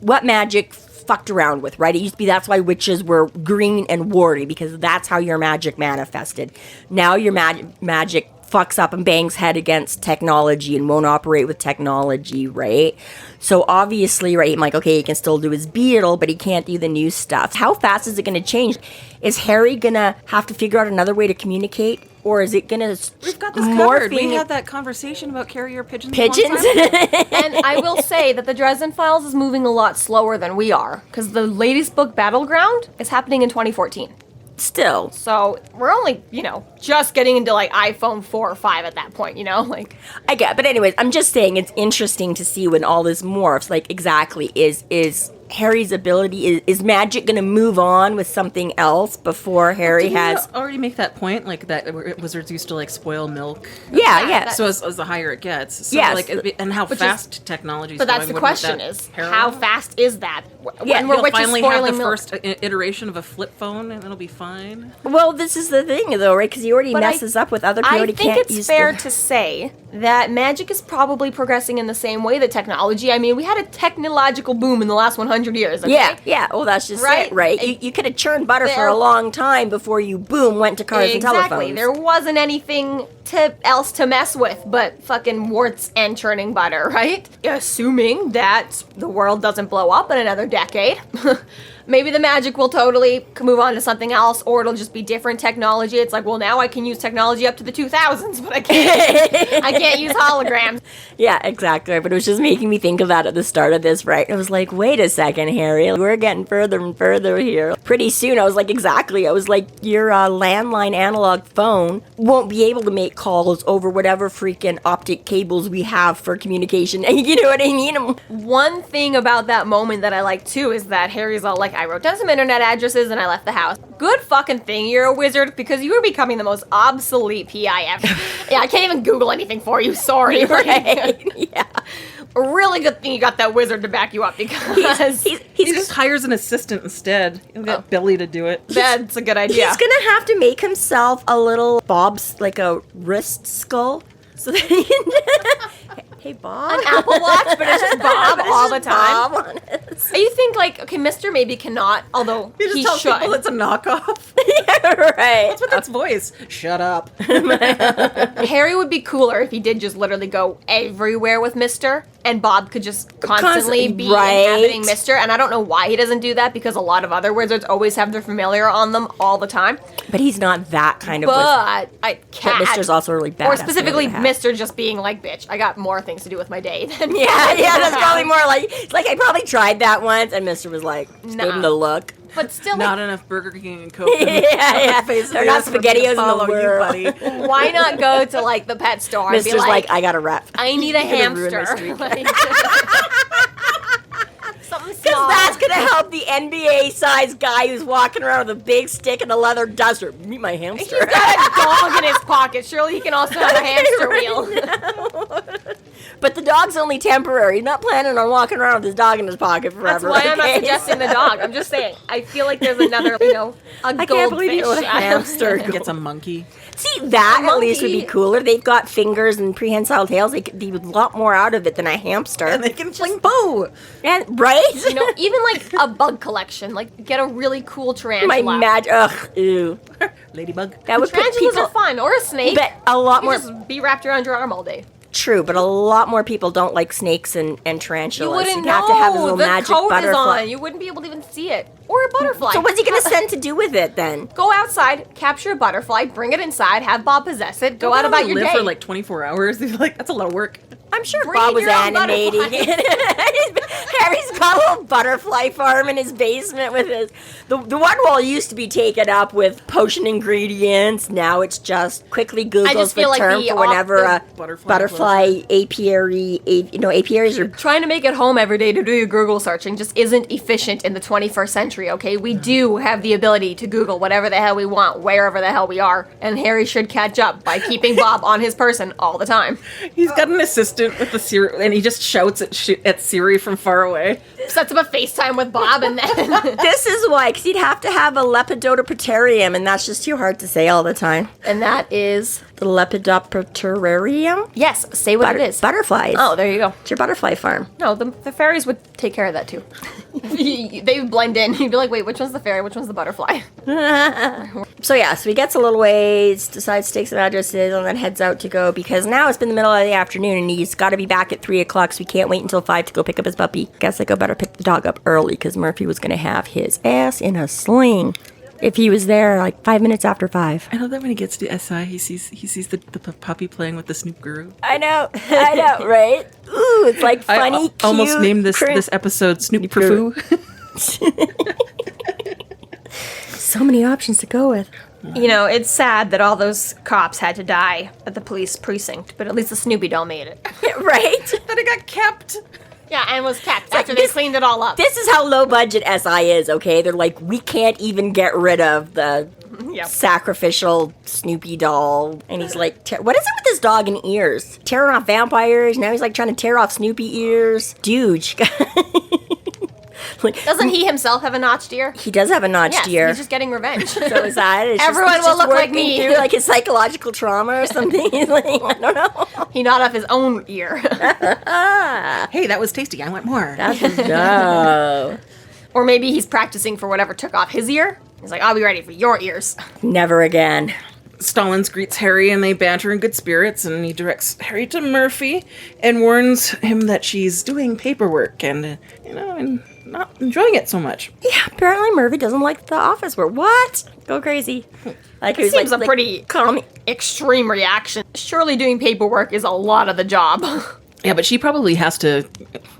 what magic fucked around with, right? It used to be that's why witches were green and warty, because that's how your magic manifested. Now your magic fucks up and bangs head against technology and won't operate with technology, right? So obviously, right, I'm like, okay, he can still do his beetle, but he can't do the new stuff. How fast is it going to change? Is Harry going to have to figure out another way to communicate? Or is it going to We've got this covered. We had that conversation about carrier pigeons. Pigeons? And I will say that the Dresden Files is moving a lot slower than we are, because the latest book, Battleground, is happening in 2014. Still. So we're only, just getting into like iPhone 4 or 5 at that point, like. I get, but anyways, I'm just saying it's interesting to see when all this morphs. Like, exactly, is Harry's ability, is magic going to move on with something else before Harry has already make that point, like that wizards used to like spoil milk. Yeah. So as the higher it gets, so yes. like, and how fast technology is But going. that's the question: is how fast is that? Yeah, when we're You'll finally have the milk. first iteration of a flip phone, and it'll be fine. Well, this is the thing, though, right? Because he already messes up with other people. I think it's fair to say that magic is probably progressing in the same way that technology. I mean, we had a technological boom in the last 100 years. Okay? Yeah. Well, that's just Right? it, right? You could have churned butter for a long time before you, boom, went to cars and telephones. Exactly. There wasn't anything else to mess with but fucking warts and churning butter, right? Assuming that the world doesn't blow up in another decade. Maybe the magic will totally move on to something else, or it'll just be different technology. It's like, well, now I can use technology up to the 2000s, but I can't use holograms. Yeah, exactly. But it was just making me think of that at the start of this, right? I was like, wait a second, Harry. We're getting further and further here. Pretty soon, I was like, exactly. I was like, your landline analog phone won't be able to make calls over whatever freaking optic cables we have for communication. You know what I mean? One thing about that moment that I like, too, is that Harry's all like, I wrote down some internet addresses and I left the house. Good fucking thing you're a wizard, because you are becoming the most obsolete PI ever. Yeah, I can't even Google anything for you. Sorry. Right? Yeah. A really good thing you got that wizard to back you up, because he just hires an assistant instead. He'll get Billy to do it. That's a good idea. He's gonna have to make himself a little Bob's, like a wrist skull, so that he can... Hey, Bob. An Apple Watch, but it's just Bob all the time. Bob on it. You think, like, okay, Mr. maybe cannot, although You just he tell should. people it's a knockoff. Yeah, right. What's with that voice? Shut up. Harry would be cooler if he did just literally go everywhere with Mr. and Bob could just constantly be inhabiting Mr. And I don't know why he doesn't do that, because a lot of other wizards always have their familiar on them all the time. But he's not that kind of wizard. But I can't. But Mr's also really bad. Or specifically Mr. just being like, bitch, I got more things to do with my day than Yeah, that's probably more like I probably tried that once, and Mr. was like, just gave him the look. but still, Not enough Burger King and Coke. yeah. They're not SpaghettiOs in the world. you, buddy. why not go to like the pet store and be Mister's like, I got a rep. I need a You're gonna ruin my hamster. streak. Like, something Because small. that's going to help the NBA-sized guy who's walking around with a big stick and a leather duster. Meet my hamster. He's got a dog in his pocket. Surely he can also have a hamster wheel. But the dog's only temporary. He's not planning on walking around with his dog in his pocket That's forever. why I'm not okay? suggesting the dog. I'm just saying. I feel like there's another, a I can't believe you goldfish. know what a hamster Gets a monkey. See, that at least would be monkey. cooler. They've got fingers and prehensile tails. They could do a lot more out of it than a hamster. And they can fling boo. And, right? Even like a bug collection. Like, get a really cool tarantula. My magic. Ugh, ew. Ladybug. That would put Tarantulas people. are fun. Or a snake. But a lot You more. just be wrapped around your arm all day. True, but a lot more people don't like snakes and tarantulas. You wouldn't You'd know. have to have a little the magic coat butterfly. is on. You wouldn't be able to even see it. Or a butterfly. So what's he gonna send to do with it then? Go outside, capture a butterfly, bring it inside, have Bob possess it, go out about your live day. for like 24 hours. That's a lot of work. I'm sure Breed Bob was your own animating it. Harry's got a little butterfly farm in his basement with his. The one wall used to be taken up with potion ingredients. Now it's just quickly Googles just the feel like term the for whenever a Butterfly apiary, apiaries are. Trying to make it home every day to do your Google searching just isn't efficient in the 21st century, okay? We do have the ability to Google whatever the hell we want, wherever the hell we are, and Harry should catch up by keeping Bob on his person all the time. He's got an assistant with the Siri, and he just shouts at Siri from far away. Sets up a FaceTime with Bob, and then... This is why, because you'd have to have a Lepidopterarium, and that's just too hard to say all the time. and that is... The Lepidopterarium? Yes, say what it is. Butterflies. Oh, there you go. It's your butterfly farm. No, the fairies would take care of that, too. They would blend in. You'd be like, wait, which one's the fairy, which one's the butterfly? So yeah, so he gets a little ways, decides to take some addresses, and then heads out to go because now it's been the middle of the afternoon and he's got to be back at 3 o'clock, so he can't wait until 5 to go pick up his puppy. Guess I go better pick the dog up early because Murphy was going to have his ass in a sling if he was there like 5 minutes after 5. I know that when he gets to SI, he sees the puppy playing with the Snoop Guru. I know, right? Ooh, it's like funny, I cute. almost named this crin- episode Snoop Perfoo. So many options to go with. It's sad that all those cops had to die at the police precinct, but at least the Snoopy doll made it. Right? But it got kept. Yeah, and was kept like after they this- cleaned it all up. This is how low budget SI is, okay? They're like, we can't even get rid of the Yep. sacrificial Snoopy doll. And he's like, what is it with this dog and ears? Tearing off vampires. Now he's like trying to tear off Snoopy ears. Dude. Like, Doesn't he himself have a notched ear? he does have a notched Yes, ear. he's just getting revenge. So is that? It's Everyone it's will look like working me. Through, like his psychological trauma or something. He's like, I don't know. He gnawed off his own ear. Hey, that was tasty. I want more. No. Or maybe he's practicing for whatever took off his ear. He's like, I'll be ready for your ears. Never again. Stallings greets Harry and they banter in good spirits, and he directs Harry to Murphy and warns him that she's doing paperwork and not enjoying it so much. Yeah, apparently Murphy doesn't like the office work. What? Go crazy. Like It seems a pretty call me. extreme reaction. Surely doing paperwork is a lot of the job. Yeah, but she probably has to,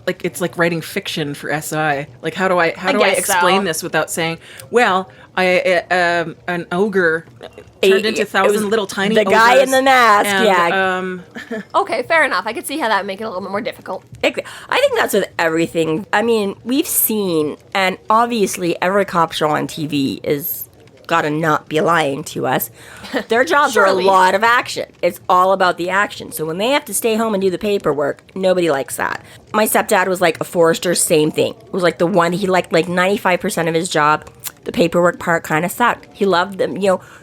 like, it's like writing fiction for SI. Like, how do I guess explain so. this without saying, well, an ogre turned into thousand tiny the ogres. guy in the mask, and, yeah. Okay, fair enough. I could see how that would make it a little bit more difficult. I think that's with everything. I mean, we've seen, and obviously every cop show on TV is gotta not be lying to us. Their jobs are a Surely. lot of action. It's all about the action. So when they have to stay home and do the paperwork, nobody likes that. My stepdad was like a forester, same thing. It was like the one, he liked like 95% of his job. The paperwork part kind of sucked. He loved them,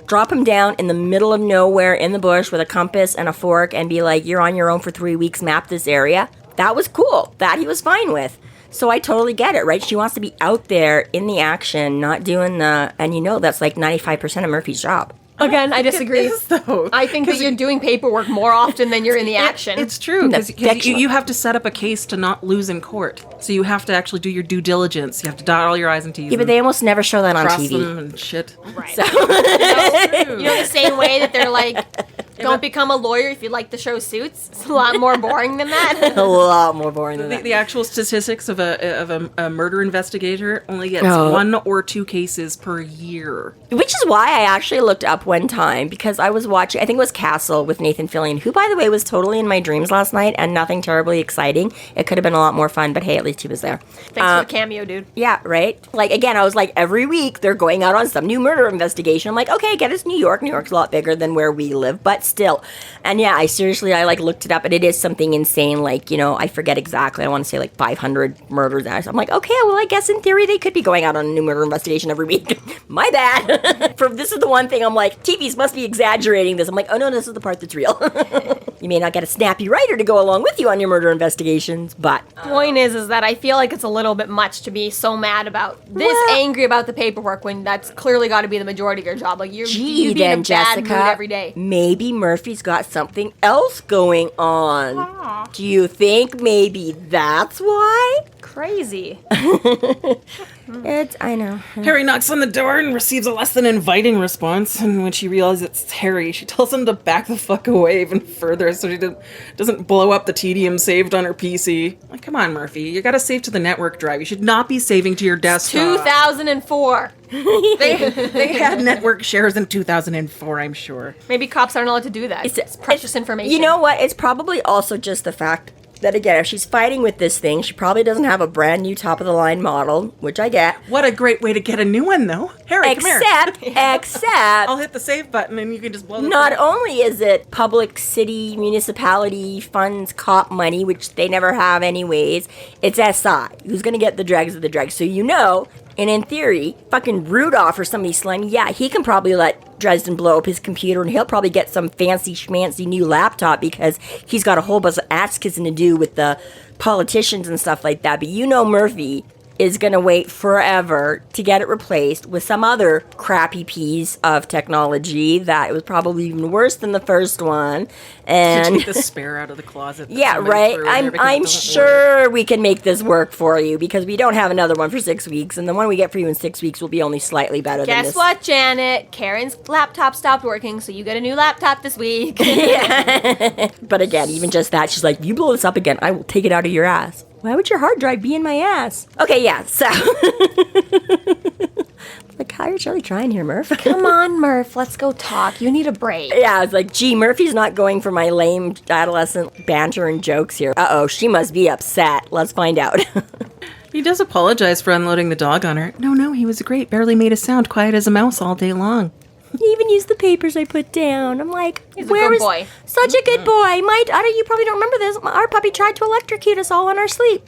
drop him down in the middle of nowhere in the bush with a compass and a fork and be like, you're on your own for 3 weeks, map this area. That was cool. That he was fine with. So I totally get it, right? She wants to be out there in the action, not doing and that's like 95% of Murphy's job. Again, I disagree. It is, though. I think that you're doing paperwork more often than you're in the action. It's true, because Fictional. you have to set up a case to not lose in court. So you have to actually do your due diligence. You have to dot all your I's and T's. Yeah, but they almost never show that on cross TV. them and shit. Right. True. The same way that they're like, Don't become a lawyer if you like the show Suits. It's a lot more boring than that. A lot more boring than that. The actual statistics of a murder investigator only gets 1 or 2 cases per year. Which is why I actually looked up one time, because I was watching, I think it was Castle with Nathan Fillion, who, by the way, was totally in my dreams last night, and nothing terribly exciting. It could have been a lot more fun, but hey, at least he was there. Thanks for the cameo, dude. Yeah, right? Like, again, I was like, every week they're going out on some new murder investigation. I'm like, okay, get us New York. New York's a lot bigger than where we live, but still. And yeah, I like looked it up, and it is something insane, like, you know, I forget exactly. I want to say like 500 murders. I'm like, okay, well, I guess in theory they could be going out on a new murder investigation every week. My bad. This is the one thing I'm like, TVs must be exaggerating this. I'm like, oh no, this is the part that's real. You may not get a snappy writer to go along with you on your murder investigations, but... Point is that I feel like it's a little bit much to be so mad about this, angry about the paperwork when that's clearly got to be the majority of your job. Like, you'd be in a bad mood every day. Maybe Murphy's got something else going on. Do you think maybe that's why? Crazy. I know. Harry knocks on the door and receives a less than inviting response. And when she realizes it's Harry, she tells him to back the fuck away even further so she doesn't blow up the tedium saved on her PC. Like, come on, Murphy. You gotta save to the network drive. You should not be saving to your desktop. 2004. They had network shares in 2004, I'm sure. Maybe cops aren't allowed to do that. It's precious information. You know what? It's probably also just the fact that, again, if she's fighting with this thing, she probably doesn't have a brand new top-of-the-line model, which I get. What a great way to get a new one, though. Harry, come here. Except... I'll hit the save button and you can just blow the Not only is it public city, municipality funds cop money, which they never have anyways, it's SI, who's going to get the dregs of the dregs. So you know... And in theory, fucking Rudolph or somebody slimy, yeah, he can probably let Dresden blow up his computer, and he'll probably get some fancy schmancy new laptop because he's got a whole bunch of ass kissing to do with the politicians and stuff like that. But you know Murphy is going to wait forever to get it replaced with some other crappy piece of technology that was probably even worse than the first one. And to take the spare out of the closet. Yeah, right. I'm sure we can make this work for you because we don't have another one for 6 weeks, and the one we get for you in 6 weeks will be only slightly better than this. Guess what, Janet? Karen's laptop stopped working, so you get a new laptop this week. Yeah. But again, even just that, she's like, you blow this up again, I will take it out of your ass. Why would your hard drive be in my ass? Okay, yeah, so... Like, how are you really trying here, Murph? Come on, Murph, let's go talk. You need a break. Yeah, I was like, gee, Murphy's not going for my lame adolescent banter and jokes here. Uh-oh, she must be upset. Let's find out. He does apologize for unloading the dog on her. No, he was great. Barely made a sound, quiet as a mouse all day long. He even used the papers I put down. I'm like, he's a good boy. Such a good boy. You probably don't remember this. Our puppy tried to electrocute us all in our sleep.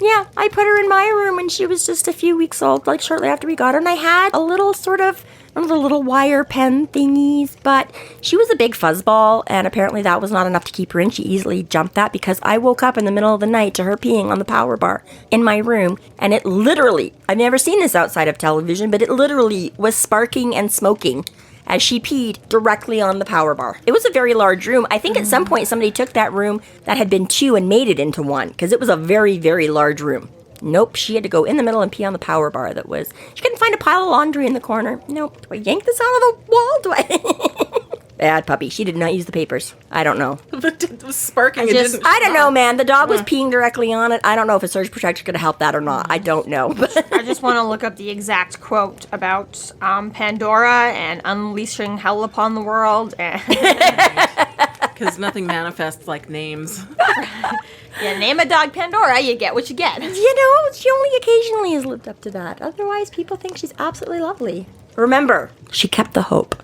Yeah, I put her in my room when she was just a few weeks old, like shortly after we got her. And I had a little sort of, one of the little wire pen thingies, but she was a big fuzzball, and apparently that was not enough to keep her in. She easily jumped that because I woke up in the middle of the night to her peeing on the power bar in my room, and it literally, I've never seen this outside of television, but it literally was sparking and smoking as she peed directly on the power bar. It was a very large room. I think at some point somebody took that room that had been 2 and made it into 1, because it was a very, very large room. Nope, she had to go in the middle and pee on the power bar that was... She couldn't find a pile of laundry in the corner. Nope. Do I yank this out of the wall? Do I... Bad puppy. She did not use the papers. I don't know. But it was sparking. I don't know, man. The dog was peeing directly on it. I don't know if a surge protector could help that or not. I don't know. I just want to look up the exact quote about Pandora and unleashing hell upon the world. Because nothing manifests like names. Yeah, name a dog Pandora, you get what you get. You know, she only occasionally has lived up to that. Otherwise, people think she's absolutely lovely. Remember, she kept the hope.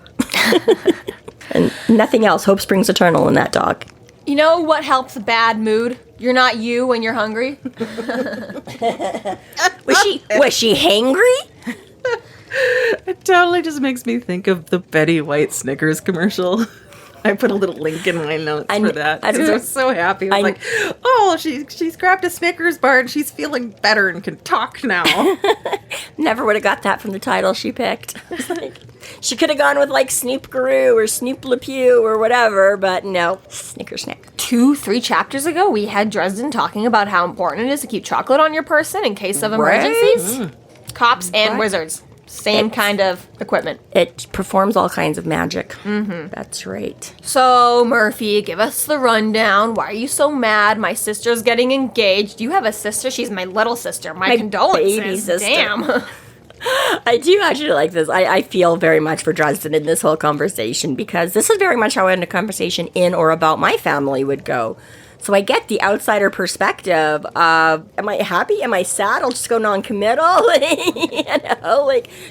And nothing else. Hope springs eternal in that dog. You know what helps a bad mood? You're not you when you're hungry. Was she hangry? It totally just makes me think of the Betty White Snickers commercial. I put a little link in my notes for that. I was so happy. I was like, oh, she's grabbed a Snickers bar and she's feeling better and can talk now. Never would have got that from the title she picked. She could have gone with like Snoop Guru or Snoop Le Pew or whatever, but no, Snicker Snack. 2-3 chapters ago, we had Dresden talking about how important it is to keep chocolate on your person in case of emergencies. Cops and wizards. Same kind of equipment. It performs all kinds of magic. Mm-hmm. That's right. So, Murphy, give us the rundown. Why are you so mad? My sister's getting engaged. You have a sister? She's my little sister. My condolences. Baby sister. Damn. I do actually like this. I feel very much for Dresden in this whole conversation because this is very much how a conversation in or about my family would go. So I get the outsider perspective of, am I happy? Am I sad? I'll just go non-committal.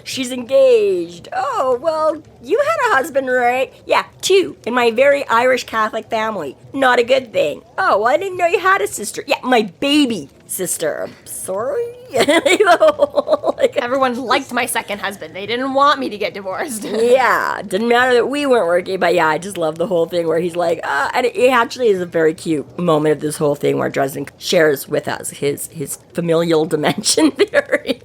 She's engaged. Oh, well, you had a husband, right? Yeah, 2, in my very Irish Catholic family. Not a good thing. Oh, well, I didn't know you had a sister. Yeah, my baby sister. I'm sorry. Everyone liked my second husband. They didn't want me to get divorced. Yeah, didn't matter that we weren't working, but yeah, I just love the whole thing where he's like, and it actually is a very cute moment of this whole thing where Dresden shares with us his familial dimension theory.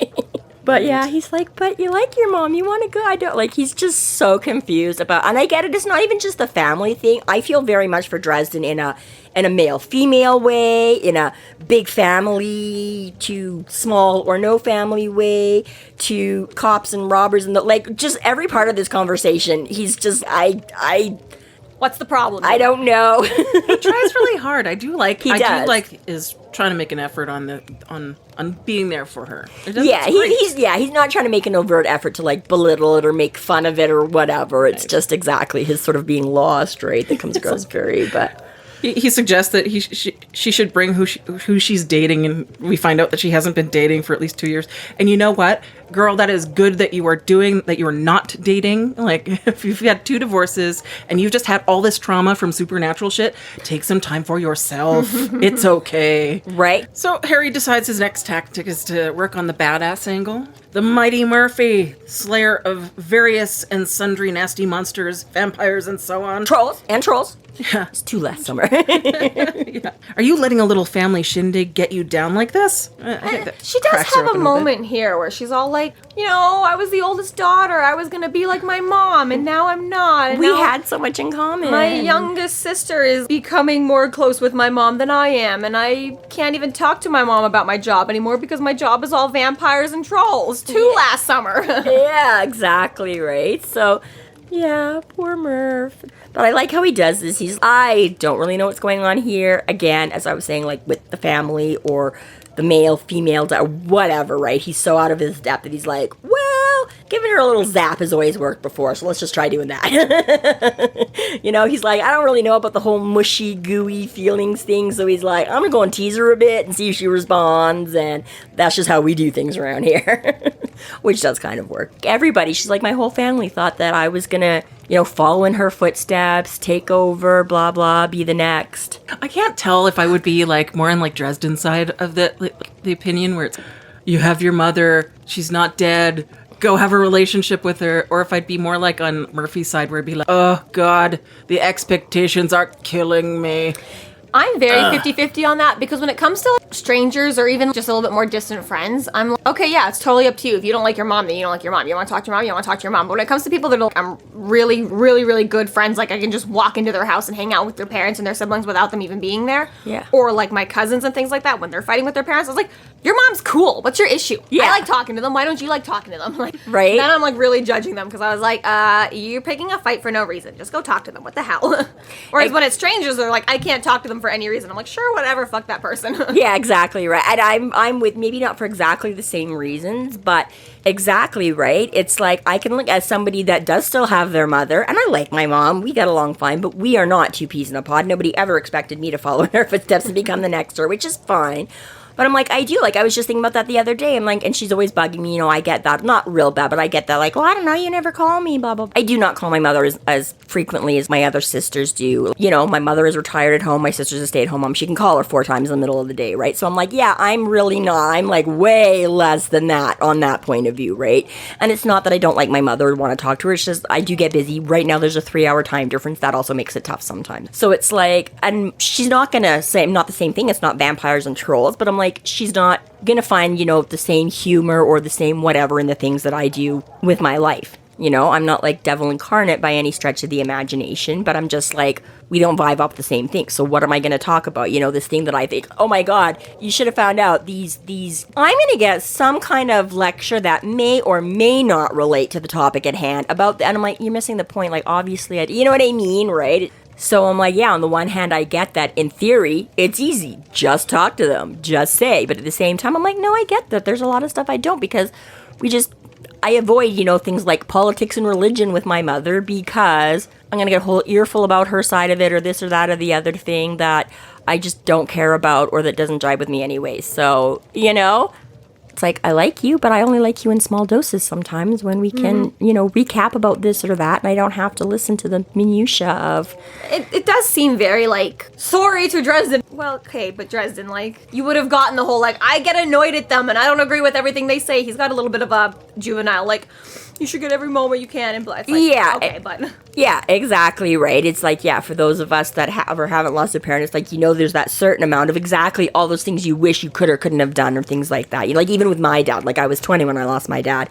But yeah, he's like, but you like your mom, you want to go, I don't, like, he's just so confused about, and I get it, it's not even just the family thing. I feel very much for Dresden in a male-female way, in a big family to small or no family way, to cops and robbers, and just every part of this conversation, he's just, What's the problem? I don't know. He tries really hard. I do like is trying to make an effort on being there for her. Yeah, he's not trying to make an overt effort to like belittle it or make fun of it or whatever. It's just exactly his sort of being lost, right? That comes across but he suggests that she should bring who she's dating, and we find out that she hasn't been dating for at least 2 years. And you know what, girl, that is good that you are not dating. Like, if you've had 2 divorces and you've just had all this trauma from supernatural shit, take some time for yourself. It's okay. Right. So Harry decides his next tactic is to work on the badass angle. The mighty Murphy, slayer of various and sundry nasty monsters, vampires, and so on. Trolls. Yeah. It's 2 last summer. Yeah. Are you letting a little family shindig get you down like this? I think that she does cracks her have up a moment here where she's all like, I was the oldest daughter. I was going to be like my mom, and now I'm not. And we now had so much in common. My youngest sister is becoming more close with my mom than I am, and I can't even talk to my mom about my job anymore because my job is all vampires and trolls. 2 last summer. Yeah, exactly, right? So, yeah, poor Murph. But I like how he does this. I don't really know what's going on here. Again, as I was saying, like with the family or the male, female, whatever, right? He's so out of his depth that he's like, well, giving her a little zap has always worked before, so let's just try doing that. He's like, I don't really know about the whole mushy, gooey feelings thing, so he's like, I'm going to go and tease her a bit and see if she responds, and that's just how we do things around here. Which does kind of work. Everybody, she's like, my whole family thought that I was going to, follow in her footsteps, take over, blah, blah, be the next. I can't tell if I would be like more on like Dresden's side of the opinion where it's, you have your mother, she's not dead, go have a relationship with her, or if I'd be more like on Murphy's side where it'd be like, oh God, the expectations are killing me. I'm very 50-50 on that because when it comes to like, strangers or even just a little bit more distant friends, I'm like, okay, yeah, it's totally up to you. If you don't like your mom, then you don't like your mom. You want to talk to your mom, you want to talk to your mom. But when it comes to people that are like, I'm really, really, really good friends, like I can just walk into their house and hang out with their parents and their siblings without them even being there. Yeah. Or like my cousins and things like that, when they're fighting with their parents, I was like, your mom's cool. What's your issue? Yeah. I like talking to them. Why don't you like talking to them? Like, right. Then I'm like really judging them because I was like, you're picking a fight for no reason. Just go talk to them. What the hell? Whereas when it's strangers, they're like, I can't talk to them for any reason. I'm like, sure, whatever, fuck that person. Yeah, exactly right. And I'm with, maybe not for exactly the same reasons, but exactly right. It's like I can look at somebody that does still have their mother, and I like my mom. We got along fine, but we are not 2 peas in a pod. Nobody ever expected me to follow in her footsteps and become the next her, which is fine. But I'm like, I do. Like, I was just thinking about that the other day. I'm like, and she's always bugging me. I get that. Not real bad, but I get that. Like, well, I don't know. You never call me, blah, blah, blah. I do not call my mother as frequently as my other sisters do. My mother is retired at home. My sister's a stay-at-home mom. She can call her 4 times in the middle of the day, right? So I'm like, yeah, I'm really not. I'm like way less than that on that point of view, right? And it's not that I don't like my mother or want to talk to her. It's just I do get busy. Right now, there's a 3-hour time difference. That also makes it tough sometimes. So it's like, and she's not going to say, not the same thing. It's not vampires and trolls, but I'm like, she's not gonna find, the same humor or the same whatever in the things that I do with my life. I'm not like devil incarnate by any stretch of the imagination, but I'm just like, we don't vibe off the same thing. So what am I going to talk about? This thing that I think, oh my God, you should have found out these, I'm going to get some kind of lecture that may or may not relate to the topic at hand about, and I'm like, you're missing the point. Like, obviously, you know what I mean, right? So I'm like, yeah, on the one hand, I get that in theory, it's easy. Just talk to them, just say. But at the same time, I'm like, no, I get that. There's a lot of stuff I don't, because I avoid, things like politics and religion with my mother, because I'm going to get a whole earful about her side of it, or this or that or the other thing that I just don't care about, or that doesn't jive with me anyway. So, it's like, I like you, but I only like you in small doses sometimes, when we can, recap about this or that, and I don't have to listen to the minutiae of... It does seem very, sorry to Dresden. Well, okay, but Dresden, you would have gotten the whole, I get annoyed at them, and I don't agree with everything they say. He's got a little bit of a juvenile, you should get every moment you can, and blah. It's yeah. Okay, but... Yeah, exactly, right. It's like, yeah, for those of us that have or haven't lost a parent, it's like, there's that certain amount of exactly all those things you wish you could or couldn't have done, or things like that. Even with my dad, I was 20 when I lost my dad.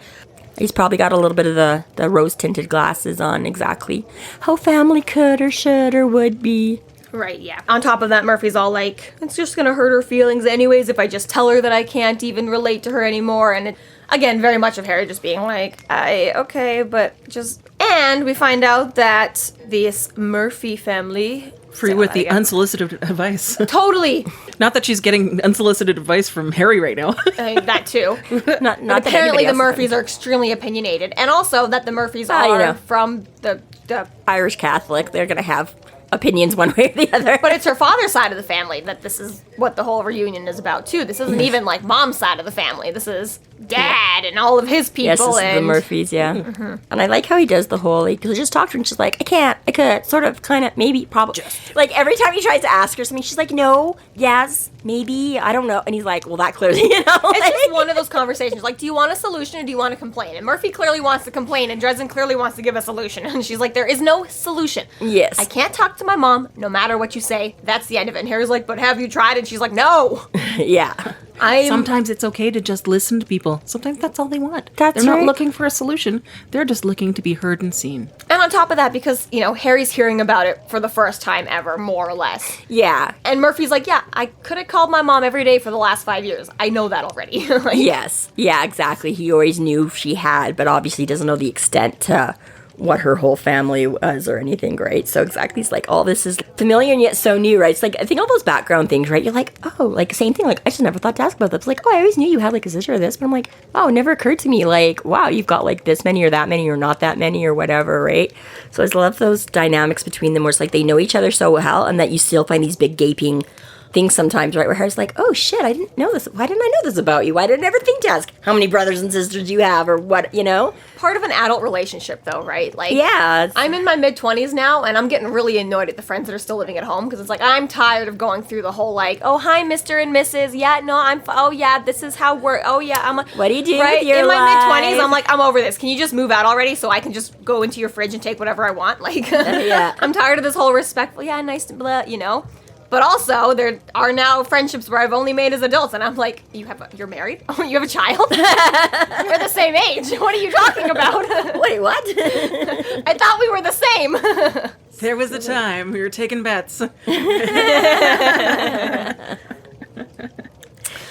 He's probably got a little bit of the rose-tinted glasses on, exactly how family could or should or would be. Right, yeah. On top of that, Murphy's all like, it's just gonna hurt her feelings anyways if I just tell her that I can't even relate to her anymore. And again, very much of Harry just being like, okay, but just... And we find out that this Murphy family... Free with the unsolicited advice. Totally. Not that she's getting unsolicited advice from Harry right now. That too. Not but apparently the Murphys are extremely opinionated. And also that the Murphys are from the Irish Catholic. They're going to have opinions one way or the other. But it's her father's side of the family that this is what the whole reunion is about too. This isn't even mom's side of the family. This is dad and all of his people. Yes, this is the Murphys, yeah. Mm-hmm. And I like how he does the whole, because I just talked to her and she's like, I could, sort of, kind of, maybe, probably. Every time he tries to ask her something, she's like, no, yes, maybe, I don't know. And he's like, well, that clearly, It's just one of those conversations, do you want a solution or do you want to complain? And Murphy clearly wants to complain and Dresden clearly wants to give a solution. And she's like, there is no solution. Yes. I can't talk to my mom, no matter what you say. That's the end of it. And Harry's like, but have you tried? And she's like, no. Yeah. Sometimes it's okay to just listen to people. Sometimes that's all they want. They're not looking for a solution. They're just looking to be heard and seen. And on top of that, because, Harry's hearing about it for the first time ever, more or less. Yeah. And Murphy's like, yeah, I could have called my mom every day for the last 5 years. I know that already. Yes. Yeah, exactly. He always knew she had, but obviously doesn't know the extent to what her whole family was or anything, right? So exactly, it's like, all this is familiar and yet so new, right? It's like, I think all those background things, right? You're like, oh, same thing, I just never thought to ask about that. It's like, oh, I always knew you had a sister or this, but I'm like, oh, it never occurred to me, wow, you've got this many or that many or not that many or whatever, right? So I just love those dynamics between them where it's like they know each other so well, and that you still find these big gaping things sometimes, right, where Harry's like, oh shit, I didn't know this. Why didn't I know this about you? Why did I never think to ask how many brothers and sisters you have, or what, Part of an adult relationship, though, right? Yeah. I'm in my mid-20s now, and I'm getting really annoyed at the friends that are still living at home, because it's I'm tired of going through the whole, oh, hi, Mr. and Mrs. Yeah, no, oh, yeah, this is how we're, oh, yeah, I'm like, what do you do right? with your In my life? mid-20s, I'm like, I'm over this. Can you just move out already so I can just go into your fridge and take whatever I want? Yeah. I'm tired of this whole respectful, yeah, nice to blah, But also, there are now friendships where I've only made as adults, and I'm like, you're married? Oh, you have a child? We're the same age. What are you talking about? Wait, what? I thought we were the same. There was a time we were taking bets.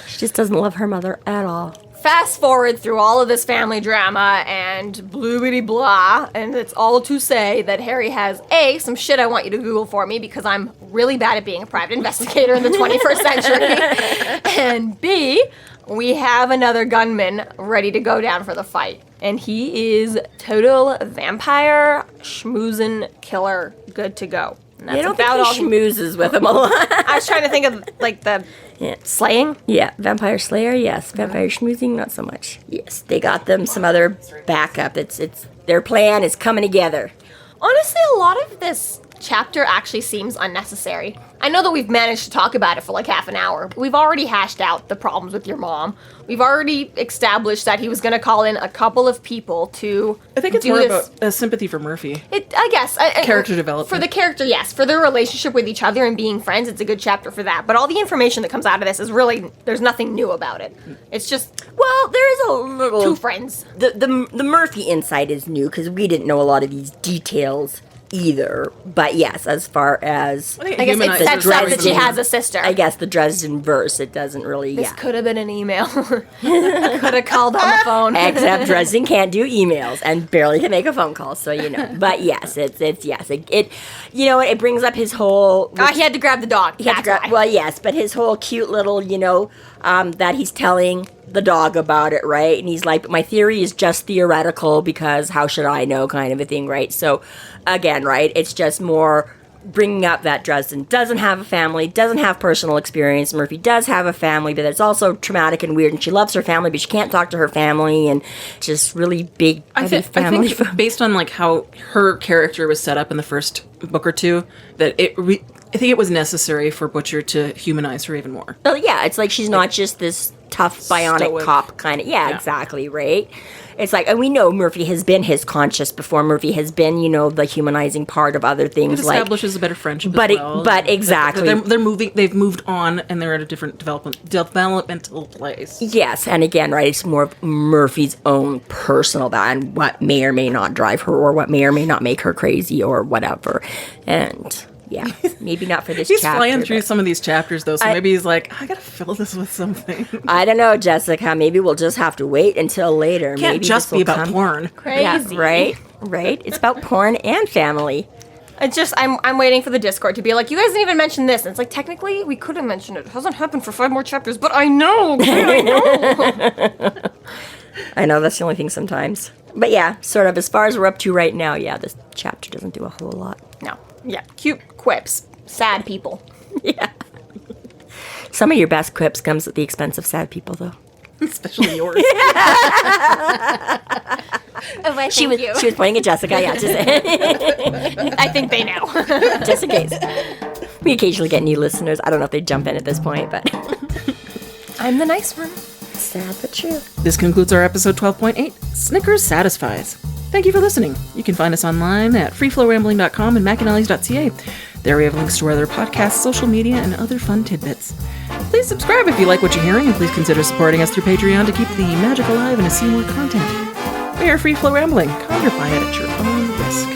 She just doesn't love her mother at all. Fast forward through all of this family drama and bloobity blah, and it's all to say that Harry has some shit I want you to Google for me because I'm really bad at being a private investigator in the 21st century, and B, we have another gunman ready to go down for the fight, and he is total vampire schmoozin' killer, good to go. And that's I don't think he schmoozes with him a lot. I was trying to think of the slaying. Yeah, vampire slayer, yes. Vampire schmoozing, not so much. Yes, they got them some other backup. It's their plan is coming together. Honestly, a lot of this chapter actually seems unnecessary. I know that we've managed to talk about it for like half an hour, but we've already hashed out the problems with your mom. We've already established that he was going to call in a couple of people to I think it's do more this. about sympathy for Murphy. I guess. Character development. For the character, yes. For their relationship with each other and being friends, it's a good chapter for that. But all the information that comes out of this is really, there's nothing new about it. It's just Well, there is a little... two friends. The Murphy insight is new, because we didn't know a lot of these details either. But yes, as far as... I guess it sets up that she has a sister. I guess the Dresden verse, it doesn't really... This could have been an email. Could have called on the phone. Except Dresden can't do emails and barely can make a phone call, so you know. But yes, it you know, it brings up his whole... He had to grab the dog. That's why. Well, yes, but his whole cute little, you know, that he's telling the dog about it, right? And he's like, my theory is just theoretical because how should I know, kind of a thing, right? So, again, right, it's just more bringing up that Dresden doesn't have a family, doesn't have personal experience. Murphy does have a family, but it's also traumatic and weird, and she loves her family, but she can't talk to her family, and just really big, heavy family. I think based on like how her character was set up in the first book or two, that I think it was necessary for Butcher to humanize her even more. Well, yeah, it's like she's not just this tough bionic stoic cop kind of... Yeah, exactly, right? It's like, and we know Murphy has been his conscious before. Murphy has been, you know, the humanizing part of other things. It establishes a better friendship but as well. But exactly. They've moved on, and they're at a different developmental place. Yes, and again, right, it's more of Murphy's own personal and what may or may not drive her, or what may or may not make her crazy, or whatever. And... yeah, maybe not for this He's chapter. flying through some of these chapters, though, so maybe he's like, I gotta fill this with something. I don't know, Jessica. Maybe we'll just have to wait until later. Can't maybe just be about porn. Crazy. Yeah, right? It's about porn and family. It's just, I'm waiting for the Discord to be like, you guys didn't even mention this. And it's like, technically, we could have mentioned it. It hasn't happened for 5 more chapters, but I know. I know. I know, that's the only thing sometimes. But yeah, sort of, as far as we're up to right now, yeah, this chapter doesn't do a whole lot. No. Yeah. Cute quips. Sad people. Yeah. Some of your best quips comes at the expense of sad people, though. Especially yours. She was pointing at Jessica, yeah. I think they know. Just in case. We occasionally get new listeners. I don't know if they jump in at this point, but... I'm the nice one. Sad but true. This concludes our episode 12.8, Snickers Satisfies. Thank you for listening. You can find us online at freeflowrambling.com and McAnallys.ca. There we have links to our other podcasts, social media, and other fun tidbits. Please subscribe if you like what you're hearing, and please consider supporting us through Patreon to keep the magic alive and to see more content. We are Free Flow Rambling. Come your quiet at your own risk.